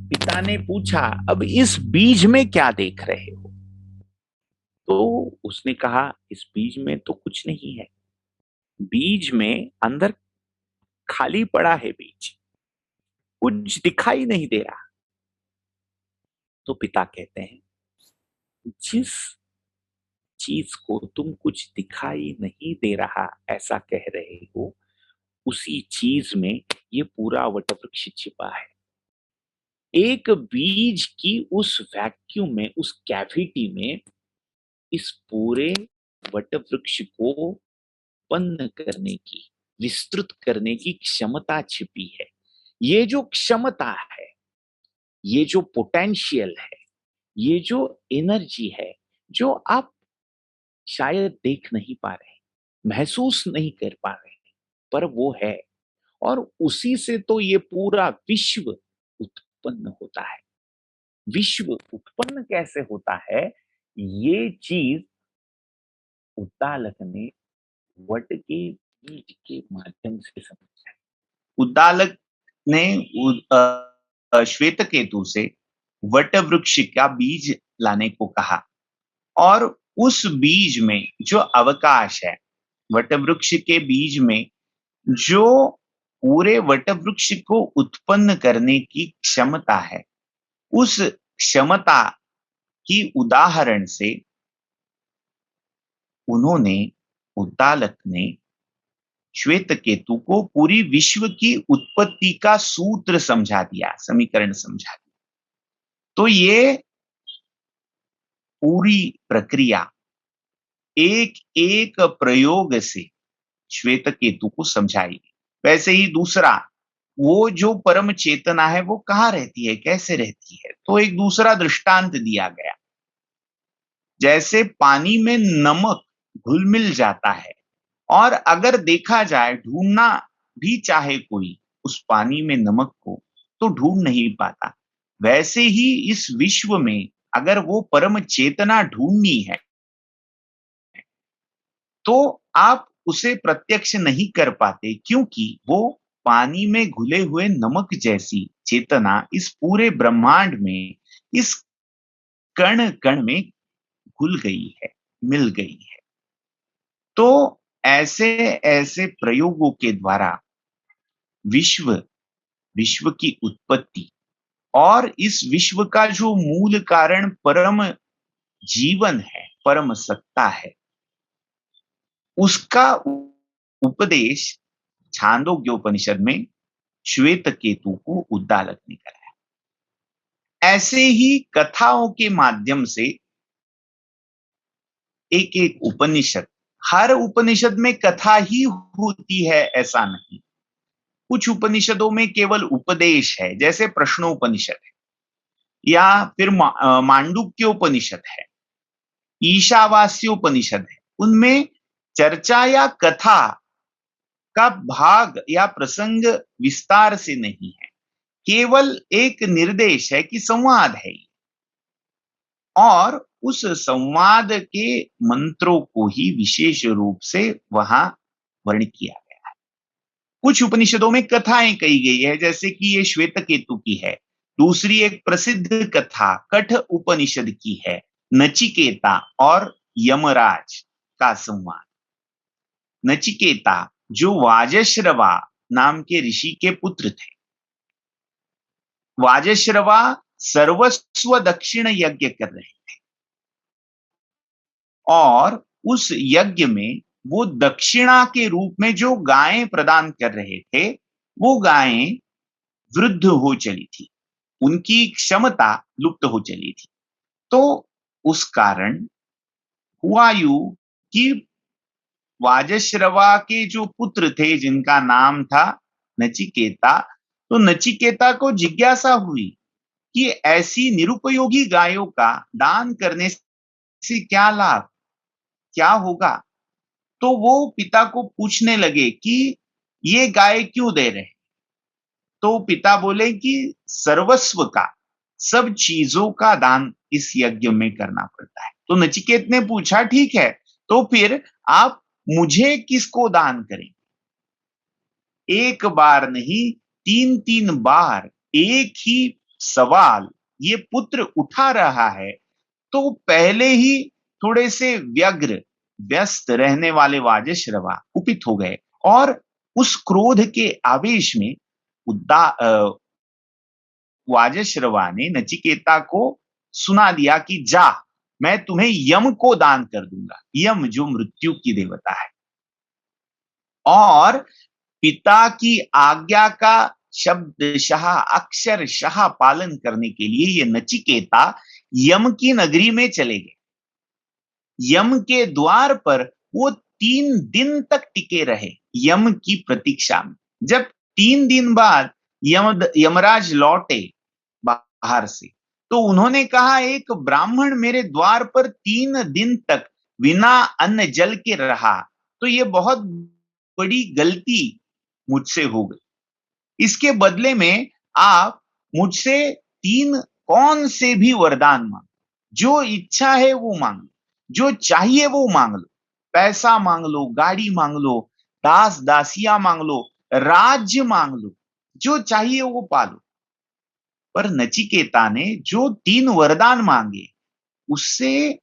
पिता ने पूछा, अब इस बीज में क्या देख रहे हो? तो उसने कहा, इस बीज में तो कुछ नहीं है। बीज में अंदर खाली पड़ा है बीज, कुछ दिखाई नहीं दे रहा। तो पिता कहते हैं, जिस चीज को तुम कुछ दिखाई नहीं दे रहा ऐसा कह रहे हो, उसी चीज में ये पूरा वटवृक्ष छिपा है। एक बीज की उस वैक्यूम में, उस कैविटी में इस पूरे वटवृक्ष को उत्पन्न करने की, विस्तृत करने की क्षमता छिपी है। ये जो क्षमता है, ये जो पोटेंशियल है, ये जो एनर्जी है, जो आप शायद देख नहीं पा रहे, महसूस नहीं कर पा रहे, पर वो है। और उसी से तो ये पूरा विश्व उत्पन्न होता है। विश्व उत्पन्न कैसे होता है, ये चीज उद्दालक ने वट के बीज के माध्यम से समझा। उद्दालक ने श्वेतकेतु से वट वृक्ष का बीज लाने को कहा और उस बीज में जो अवकाश है, वट वृक्ष के बीज में जो पूरे वट वृक्ष को उत्पन्न करने की क्षमता है, उस क्षमता की उदाहरण से उन्होंने, उद्दालक ने श्वेतकेतु को पूरी विश्व की उत्पत्ति का सूत्र समझा दिया, समीकरण समझा दिया। तो ये पूरी प्रक्रिया एक एक प्रयोग से श्वेतकेतु को समझाई। वैसे ही दूसरा, वो जो परम चेतना है वो कहाँ रहती है, कैसे रहती है, तो एक दूसरा दृष्टांत दिया गया। जैसे पानी में नमक घुल मिल जाता है और अगर देखा जाए, ढूंढना भी चाहे कोई उस पानी में नमक को, तो ढूंढ नहीं पाता। वैसे ही इस विश्व में अगर वो परम चेतना ढूंढनी है तो आप उसे प्रत्यक्ष नहीं कर पाते, क्योंकि वो पानी में घुले हुए नमक जैसी चेतना इस पूरे ब्रह्मांड में, इस कण कण में घुल गई है, मिल गई है। तो ऐसे ऐसे प्रयोगों के द्वारा विश्व, विश्व की उत्पत्ति और इस विश्व का जो मूल कारण परम जीवन है, परम सत्ता है, उसका उपदेश छांदोग्योपनिषद में श्वेतकेतु को उद्दालक ने कराया। ऐसे ही कथाओं के माध्यम से एक एक उपनिषद हर उपनिषद में कथा ही होती है ऐसा नहीं। कुछ उपनिषदों में केवल उपदेश है, जैसे प्रश्नोपनिषद है, या फिर मांडुक्य उपनिषद है, ईशावास्य उपनिषद है। उनमें चर्चा या कथा का भाग या प्रसंग विस्तार से नहीं है, केवल एक निर्देश है कि संवाद है ये। और उस संवाद के मंत्रों को ही विशेष रूप से वहां वर्णित किया गया है। कुछ उपनिषदों में कथाएं कही गई है, जैसे कि ये श्वेत केतु की है। दूसरी एक प्रसिद्ध कथा कठ उपनिषद की है, नचिकेता और यमराज का संवाद। नचिकेता जो वाजश्रवा नाम के ऋषि के पुत्र थे। वाजश्रवा सर्वस्व दक्षिण यज्ञ कर रहे थे, और उस यज्ञ में वो दक्षिणा के रूप में जो गायें प्रदान कर रहे थे, वो गायें वृद्ध हो चली थी, उनकी क्षमता लुप्त हो चली थी। तो उस कारण हुआ यूं कि वाजश्रवा के जो पुत्र थे, जिनका नाम था नचिकेता, तो नचिकेता को जिज्ञासा हुई कि ऐसी निरुपयोगी गायों का दान करने से क्या लाभ, क्या होगा। तो वो पिता को पूछने लगे कि ये गाय क्यों दे रहे। तो पिता बोले कि सर्वस्व का, सब चीजों का दान इस यज्ञ में करना पड़ता है। तो नचिकेत ने पूछा, ठीक है, तो फिर आप मुझे किसको दान करें। एक बार नहीं, 3-3 बार एक ही सवाल ये पुत्र उठा रहा है। तो पहले ही थोड़े से व्यस्त रहने वाले वाजश्रवा कुपित हो गए, और उस क्रोध के आवेश में वाजश्रवा ने नचिकेता को सुना दिया कि जा, मैं तुम्हें यम को दान कर दूंगा। यम जो मृत्यु की देवता है। और पिता की आज्ञा का शब्दशः अक्षरशः पालन करने के लिए ये नचिकेता यम की नगरी में चले गए। यम के द्वार पर वो 3 दिन तक टिके रहे, यम की प्रतीक्षा में। जब 3 दिन बाद यमराज लौटे बाहर से, तो उन्होंने कहा, एक ब्राह्मण मेरे द्वार पर 3 दिन तक बिना अन्न जल के रहा, तो ये बहुत बड़ी गलती मुझसे हो गई। इसके बदले में आप मुझसे 3 कौन से भी वरदान मांग, जो इच्छा है वो मांग, जो चाहिए वो मांग लो। पैसा मांग लो, गाड़ी मांग लो, दास दासियां मांग लो, राज्य मांग लो, जो चाहिए वो पालो। पर नचिकेता ने जो 3 वरदान मांगे, उससे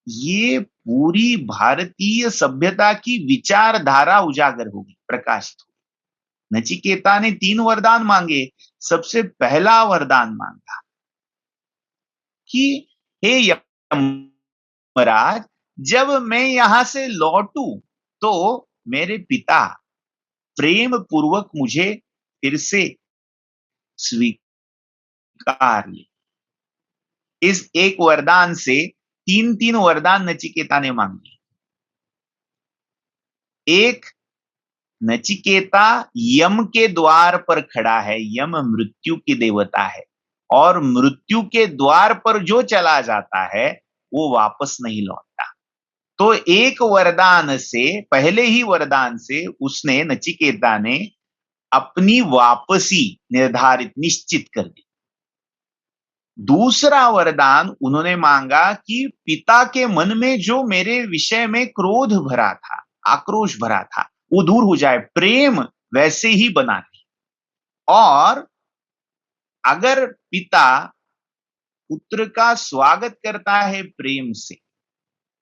ये पूरी भारतीय सभ्यता की विचारधारा उजागर होगी, प्रकाशित होगी। नचिकेता ने 3 वरदान मांगे। सबसे पहला वरदान मांगा कि हे यमराज, जब मैं यहां से लौटूं तो मेरे पिता प्रेम पूर्वक मुझे फिर से स्वीकार ले। इस एक वरदान से 3-3 वरदान नचिकेता ने मांगे। एक, नचिकेता यम के द्वार पर खड़ा है। यम मृत्यु की देवता है, और मृत्यु के द्वार पर जो चला जाता है वो वापस नहीं लौटता। तो एक वरदान से, पहले ही वरदान से उसने, नचिकेता ने अपनी वापसी निर्धारित, निश्चित कर दी। दूसरा वरदान उन्होंने मांगा कि पिता के मन में जो मेरे विषय में क्रोध भरा था, आक्रोश भरा था, वो दूर हो जाए, प्रेम वैसे ही बना रहे। और अगर पिता पुत्र का स्वागत करता है प्रेम से,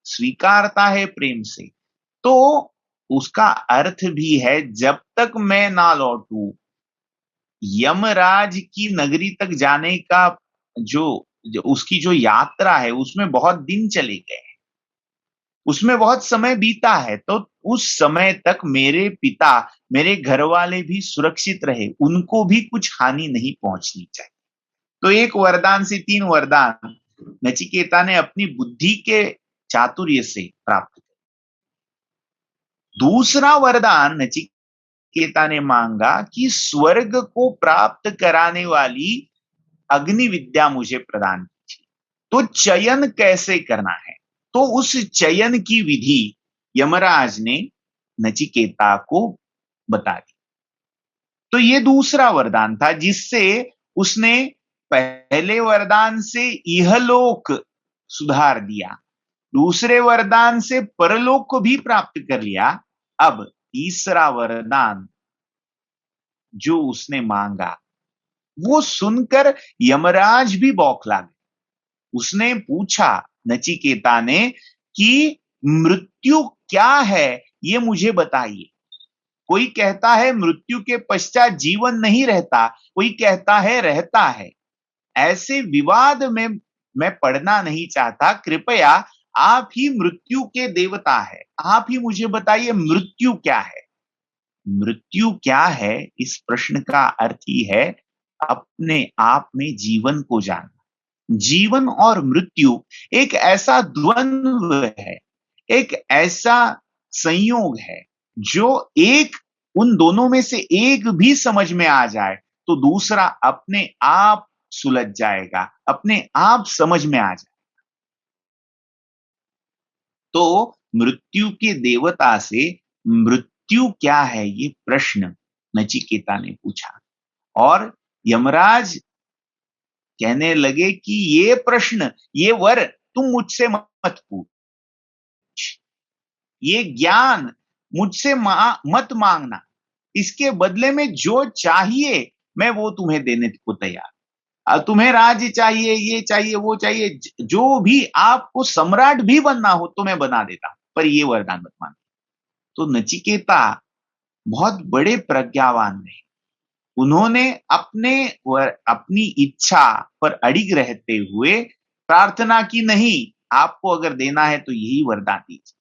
स्वीकारता है प्रेम से, तो उसका अर्थ भी है, जब तक मैं ना लौटूं, यमराज की नगरी तक जाने का उसकी जो यात्रा है, उसमें बहुत दिन चले गए, उसमें बहुत समय बीता है। तो उस समय तक मेरे पिता, मेरे घर वाले भी सुरक्षित रहे, उनको भी कुछ हानि नहीं पहुंचनी चाहिए। तो एक वरदान से 3 वरदान नचिकेता ने अपनी बुद्धि के चातुर्य से प्राप्त किए। दूसरा वरदान नचिकेता ने मांगा कि स्वर्ग को प्राप्त कराने वाली अग्नि विद्या मुझे प्रदान कीजिए। तो चयन कैसे करना है, तो उस चयन की विधि यमराज ने नचिकेता को बता दी। तो ये दूसरा वरदान था जिससे उसने पहले वरदान से इहलोक सुधार दिया, दूसरे वरदान से परलोक को भी प्राप्त कर लिया। अब तीसरा वरदान जो उसने मांगा वो सुनकर यमराज भी बौखला गए। उसने पूछा नचिकेता ने कि मृत्यु क्या है, ये मुझे बताइए। कोई कहता है मृत्यु के पश्चात जीवन नहीं रहता, कोई कहता है रहता है। ऐसे विवाद में मैं पढ़ना नहीं चाहता। कृपया आप ही मृत्यु के देवता है, आप ही मुझे बताइए मृत्यु क्या है। मृत्यु क्या है, इस प्रश्न का अर्थ ही है अपने आप में जीवन को जानना। जीवन और मृत्यु एक ऐसा द्वंद्व है, एक ऐसा संयोग है जो एक उन दोनों में से एक भी समझ में आ जाए तो दूसरा अपने आप सुलझ जाएगा, अपने आप समझ में आ जाए। तो मृत्यु के देवता से मृत्यु क्या है ये प्रश्न नचिकेता ने पूछा और यमराज कहने लगे कि ये प्रश्न, ये वर तुम मुझसे मत पूछ, ये ज्ञान मुझसे मत मांगना, इसके बदले में जो चाहिए मैं वो तुम्हें देने को तैयार। तुम्हें राज्य चाहिए, ये चाहिए, वो चाहिए, जो भी आपको सम्राट भी बनना हो तो मैं बना देता, पर ये वरदान मत मांगना। तो नचिकेता बहुत बड़े प्रज्ञावान रहे। उन्होंने अपनी इच्छा पर अड़िग रहते हुए प्रार्थना की, नहीं आपको अगर देना है तो यही वरदान दीजिए।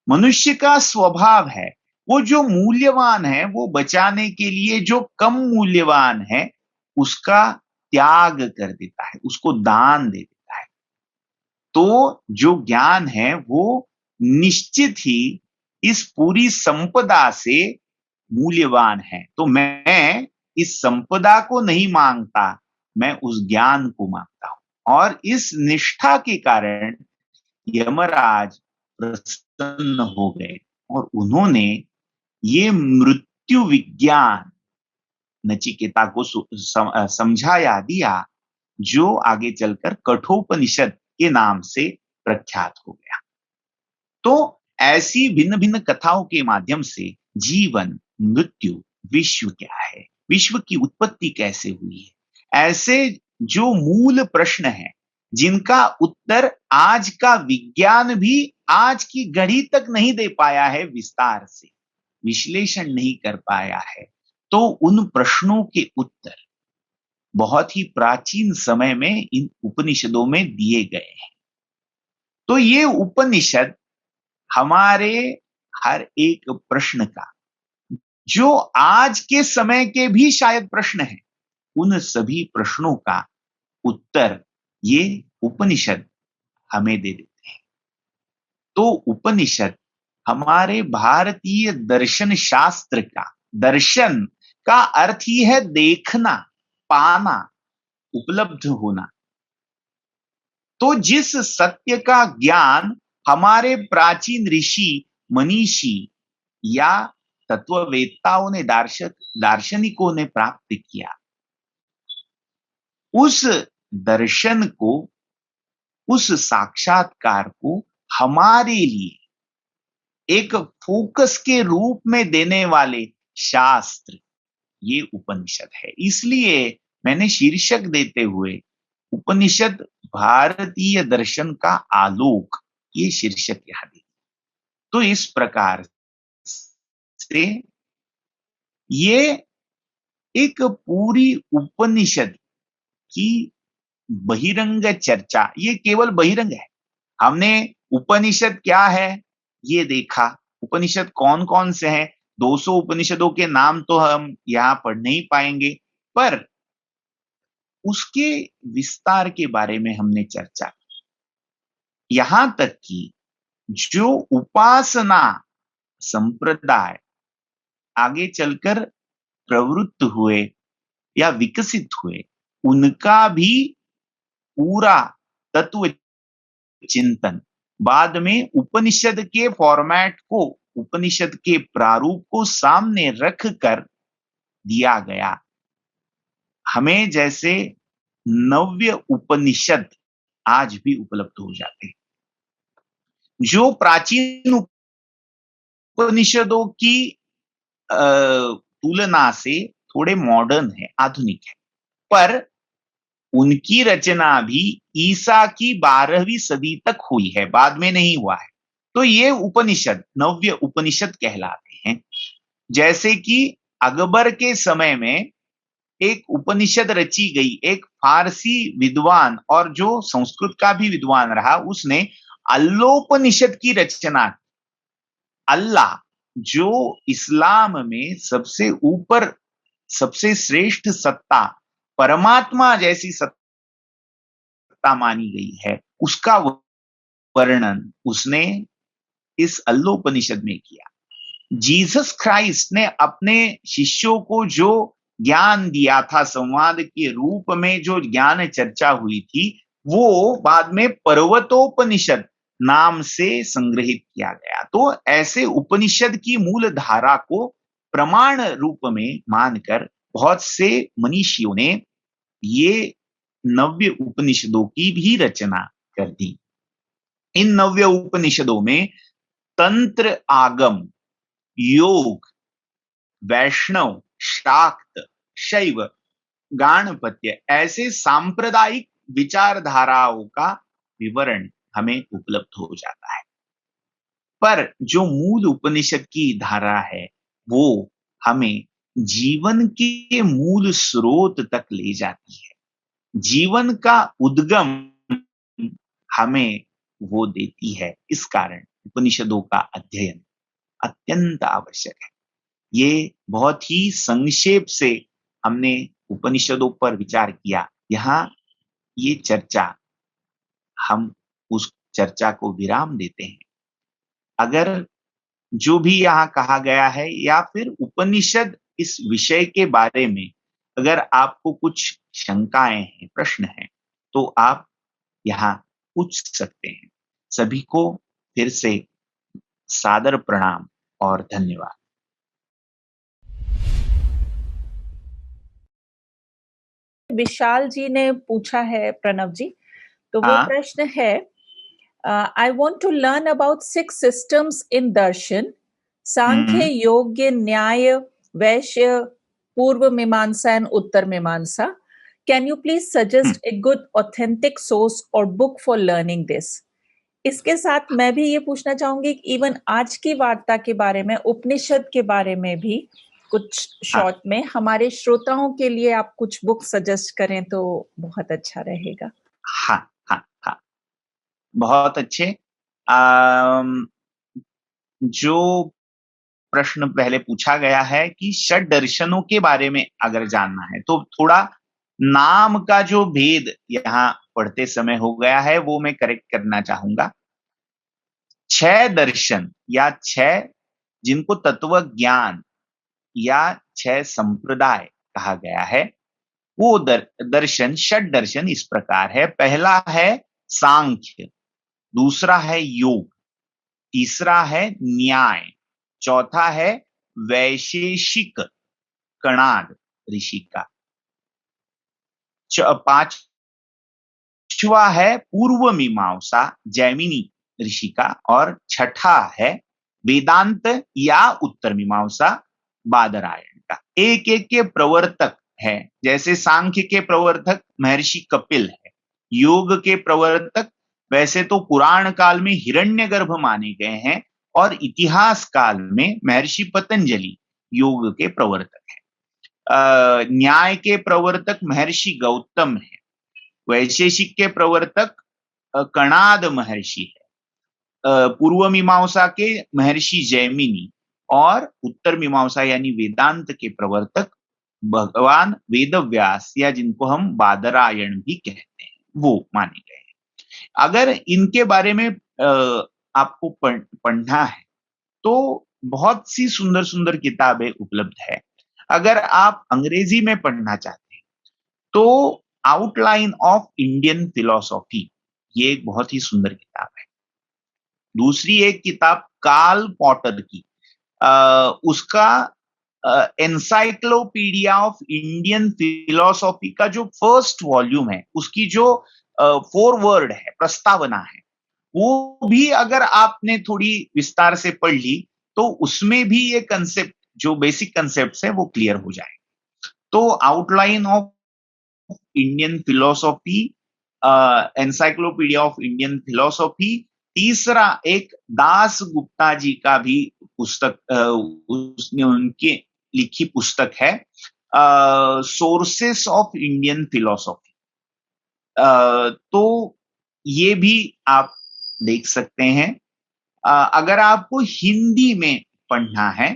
मनुष्य का स्वभाव है वो जो मूल्यवान है वो बचाने के लिए जो कम मूल्यवान है उसका त्याग कर देता है, उसको दान दे देता है। तो जो ज्ञान है वो निश्चित ही इस पूरी संपदा से मूल्यवान है। तो मैं इस संपदा को नहीं मांगता, मैं उस ज्ञान को मांगता हूं। और इस निष्ठा के कारण यमराज प्रसन्न हो गए और उन्होंने ये मृत्यु विज्ञान नचिकेता को समझाया दिया, जो आगे चलकर कठोपनिषद के नाम से प्रख्यात हो गया। तो ऐसी भिन्न भिन्न कथाओं के माध्यम से जीवन, मृत्यु, विश्व क्या है, विश्व की उत्पत्ति कैसे हुई है, ऐसे जो मूल प्रश्न हैं जिनका उत्तर आज का विज्ञान भी आज की घड़ी तक नहीं दे पाया है, विस्तार से विश्लेषण नहीं कर पाया है, तो उन प्रश्नों के उत्तर बहुत ही प्राचीन समय में इन उपनिषदों में दिए गए हैं। तो ये उपनिषद हमारे हर एक प्रश्न का, जो आज के समय के भी शायद प्रश्न हैं, उन सभी प्रश्नों का उत्तर ये उपनिषद हमें दे देते हैं। तो उपनिषद हमारे भारतीय दर्शन शास्त्र का, दर्शन का अर्थ ही है देखना, पाना, उपलब्ध होना। तो जिस सत्य का ज्ञान हमारे प्राचीन ऋषि, मनीषी या तत्ववेत्ताओं ने, दार्शनिकों ने प्राप्त किया, उस दर्शन को, उस साक्षात्कार को हमारे लिए एक फोकस के रूप में देने वाले शास्त्र ये उपनिषद है। इसलिए मैंने शीर्षक देते हुए उपनिषद भारतीय दर्शन का आलोक, ये शीर्षक यहां दी। तो इस प्रकार से ये एक पूरी उपनिषद की बहिरंग चर्चा, ये केवल बहिरंग है। हमने उपनिषद क्या है ये देखा, उपनिषद कौन कौन से हैं, 200 उपनिषदों के नाम तो हम यहां पढ़ नहीं पाएंगे, पर उसके विस्तार के बारे में हमने चर्चा की। यहां तक कि जो उपासना संप्रदाय आगे चलकर प्रवृत्त हुए या विकसित हुए, उनका भी पूरा तत्व चिंतन बाद में उपनिषद के फॉर्मेट को, उपनिषद के प्रारूप को सामने रख कर दिया गया। हमें जैसे नव्य उपनिषद आज भी उपलब्ध हो जाते हैं, जो प्राचीन उपनिषदों की तुलना से थोड़े मॉडर्न है, आधुनिक है, पर उनकी रचना भी ईसा की 12वीं सदी तक हुई है, बाद में नहीं हुआ है। तो ये उपनिषद नव्य उपनिषद कहलाते हैं। जैसे कि अकबर के समय में एक उपनिषद रची गई, एक फारसी विद्वान और जो संस्कृत का भी विद्वान रहा, उसने अल्लोपनिषद की रचना। अल्लाह जो इस्लाम में सबसे ऊपर, सबसे श्रेष्ठ सत्ता, परमात्मा जैसी सत्ता मानी गई है, उसका वर्णन उसने इस अल्लोपनिषद में किया। जीसस क्राइस्ट ने अपने शिष्यों को जो ज्ञान दिया था, संवाद के रूप में जो ज्ञान चर्चा हुई थी, वो बाद में पर्वतोपनिषद नाम से संग्रहित किया गया। तो ऐसे उपनिषद की मूल धारा को प्रमाण रूप में मानकर बहुत से मनीषियों ने ये नव्य उपनिषदों की भी रचना कर दी। इन नव्य उपनिषदों में तंत्र, आगम, योग, वैष्णव, शाक्त, शैव, गाणपत्य ऐसे सांप्रदायिक विचारधाराओं का विवरण हमें उपलब्ध हो जाता है। पर जो मूल उपनिषद की धारा है, वो हमें जीवन के मूल स्रोत तक ले जाती है। जीवन का उद्गम हमें वो देती है। इस कारण उपनिषदों का अध्ययन अत्यंत आवश्यक है। ये बहुत ही संक्षेप से हमने उपनिषदों पर विचार किया। यहाँ ये चर्चा, हम उस चर्चा को विराम देते हैं। अगर जो भी यहाँ कहा गया है या फिर उपनिषद इस विषय के बारे में अगर आपको कुछ शंकाएं हैं, प्रश्न हैं, तो आप यहाँ पूछ सकते हैं। सभी को फिर से सादर प्रणाम और धन्यवाद। विशाल जी ने पूछा है प्रणव जी, तो वो हाँ। प्रश्न है, I want to learn about 6 systems in darshan, Sankhya, Yoga, Nyaya, Vaishya, Purva Mimamsa and Uttar Mimamsa. Can you please suggest a good authentic source or book for learning this? इसके साथ मैं भी ये पूछना चाहूंगी कि इवन आज की वार्ता के बारे में, उपनिषद के बारे में भी कुछ शॉर्ट में हमारे श्रोताओं के लिए आप कुछ बुक सजेस्ट करें तो बहुत अच्छा रहेगा। हाँ हाँ हाँ, बहुत अच्छे। जो प्रश्न पहले पूछा गया है कि षड दर्शनों के बारे में अगर जानना है, तो थोड़ा नाम का जो भेद यहाँ पढ़ते समय हो गया है, वो मैं करेक्ट करना चाहूंगा। 6 दर्शन या 6 जिनको तत्व ज्ञान या 6 संप्रदाय कहा गया है, वो दर्शन, षड दर्शन इस प्रकार है। पहला है सांख्य, दूसरा है योग, तीसरा है न्याय, चौथा है वैशेषिक कणाद ऋषि का, पांचवा है पूर्व मीमांसा जैमिनी ऋषि का, और छठा है वेदांत या उत्तर मीमांसा बादरायण का। एक एक के प्रवर्तक है। जैसे सांख्य के प्रवर्तक महर्षि कपिल है, योग के प्रवर्तक वैसे तो पुराण काल में हिरण्यगर्भ माने गए हैं, और इतिहास काल में महर्षि पतंजलि योग के प्रवर्तक हैं। न्याय के प्रवर्तक महर्षि गौतम है, वैशेषिक के प्रवर्तक कणाद महर्षि है, पूर्व मीमांसा के महर्षि जैमिनी, और उत्तर मीमांसा यानी वेदांत के प्रवर्तक भगवान वेदव्यास या जिनको हम बादरायण भी कहते हैं, वो माने गए हैं। अगर इनके बारे में आपको पढ़ना है, तो बहुत सी सुंदर सुंदर किताबें उपलब्ध है। अगर आप अंग्रेजी में पढ़ना चाहते हैं तो आउटलाइन ऑफ इंडियन फिलोसॉफी, ये एक बहुत ही सुंदर किताब है। दूसरी एक किताब कार्ल पॉटर की, उसका एनसाइक्लोपीडिया ऑफ इंडियन फिलोसॉफी का जो फर्स्ट वॉल्यूम है, उसकी जो फोरवर्ड है, प्रस्तावना है, वो भी अगर आपने थोड़ी विस्तार से पढ़ ली तो उसमें भी ये कंसेप्ट, जो बेसिक कंसेप्ट्स है, वो क्लियर हो जाए। तो outline of Indian philosophy, encyclopedia of Indian philosophy. तीसरा एक दास गुप्ता जी का भी पुस्तक, उसने उनके लिखी पुस्तक है सोर्सेस ऑफ इंडियन फिलोसॉफी। तो ये भी आप देख सकते हैं। अगर आपको हिंदी में पढ़ना है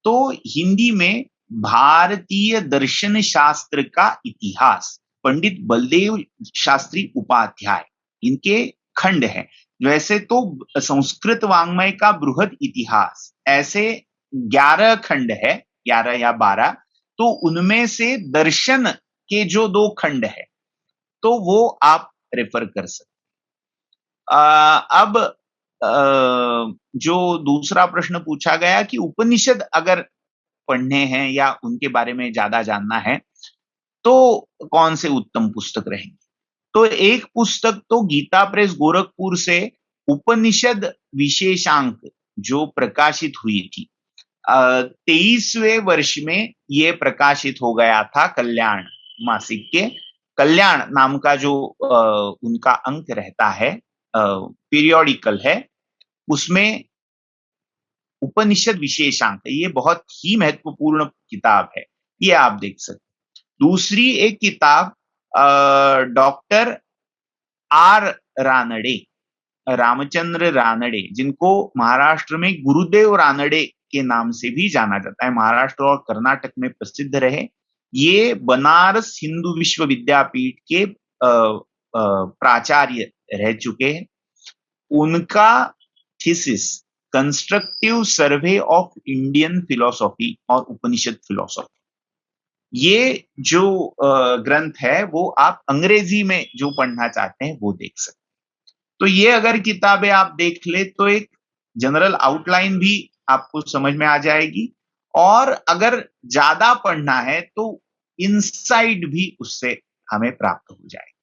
तो हिंदी में भारतीय दर्शन शास्त्र का इतिहास, पंडित बलदेव शास्त्री उपाध्याय, इनके खंड है। वैसे तो संस्कृत वाङ्मय का बृहद इतिहास, ऐसे 11 खंड है, 11 या 12, तो उनमें से दर्शन के जो 2 खंड है तो वो आप रेफर कर सकते। अब जो दूसरा प्रश्न पूछा गया कि उपनिषद अगर पढ़ने हैं या उनके बारे में ज्यादा जानना है तो कौन से उत्तम पुस्तक रहेंगे, तो एक पुस्तक तो गीता प्रेस गोरखपुर से उपनिषद विशेषांक जो प्रकाशित हुई थी, 23वें वर्ष में ये प्रकाशित हो गया था। कल्याण मासिक के कल्याण नाम का जो उनका अंक रहता है, पीरियोडिकल है, उसमें उपनिषद विशेषांक, ये बहुत ही महत्वपूर्ण किताब है, ये आप देख सकते। दूसरी एक किताब डॉक्टर आर रानडे, रामचंद्र रानडे, जिनको महाराष्ट्र में गुरुदेव रानडे के नाम से भी जाना जाता है, महाराष्ट्र और कर्नाटक में प्रसिद्ध रहे। ये बनारस हिंदू विश्वविद्यापीठ के प्राचार्य रह चुके हैं। उनका thesis constructive survey of Indian philosophy और उपनिषद फिलोसॉफी, ये जो ग्रंथ है वो आप अंग्रेजी में जो पढ़ना चाहते हैं वो देख सकते हैं। तो ये अगर किताबें आप देख ले तो एक जनरल आउटलाइन भी आपको समझ में आ जाएगी, और अगर ज्यादा पढ़ना है तो इनसाइट भी उससे हमें प्राप्त हो जाएगी।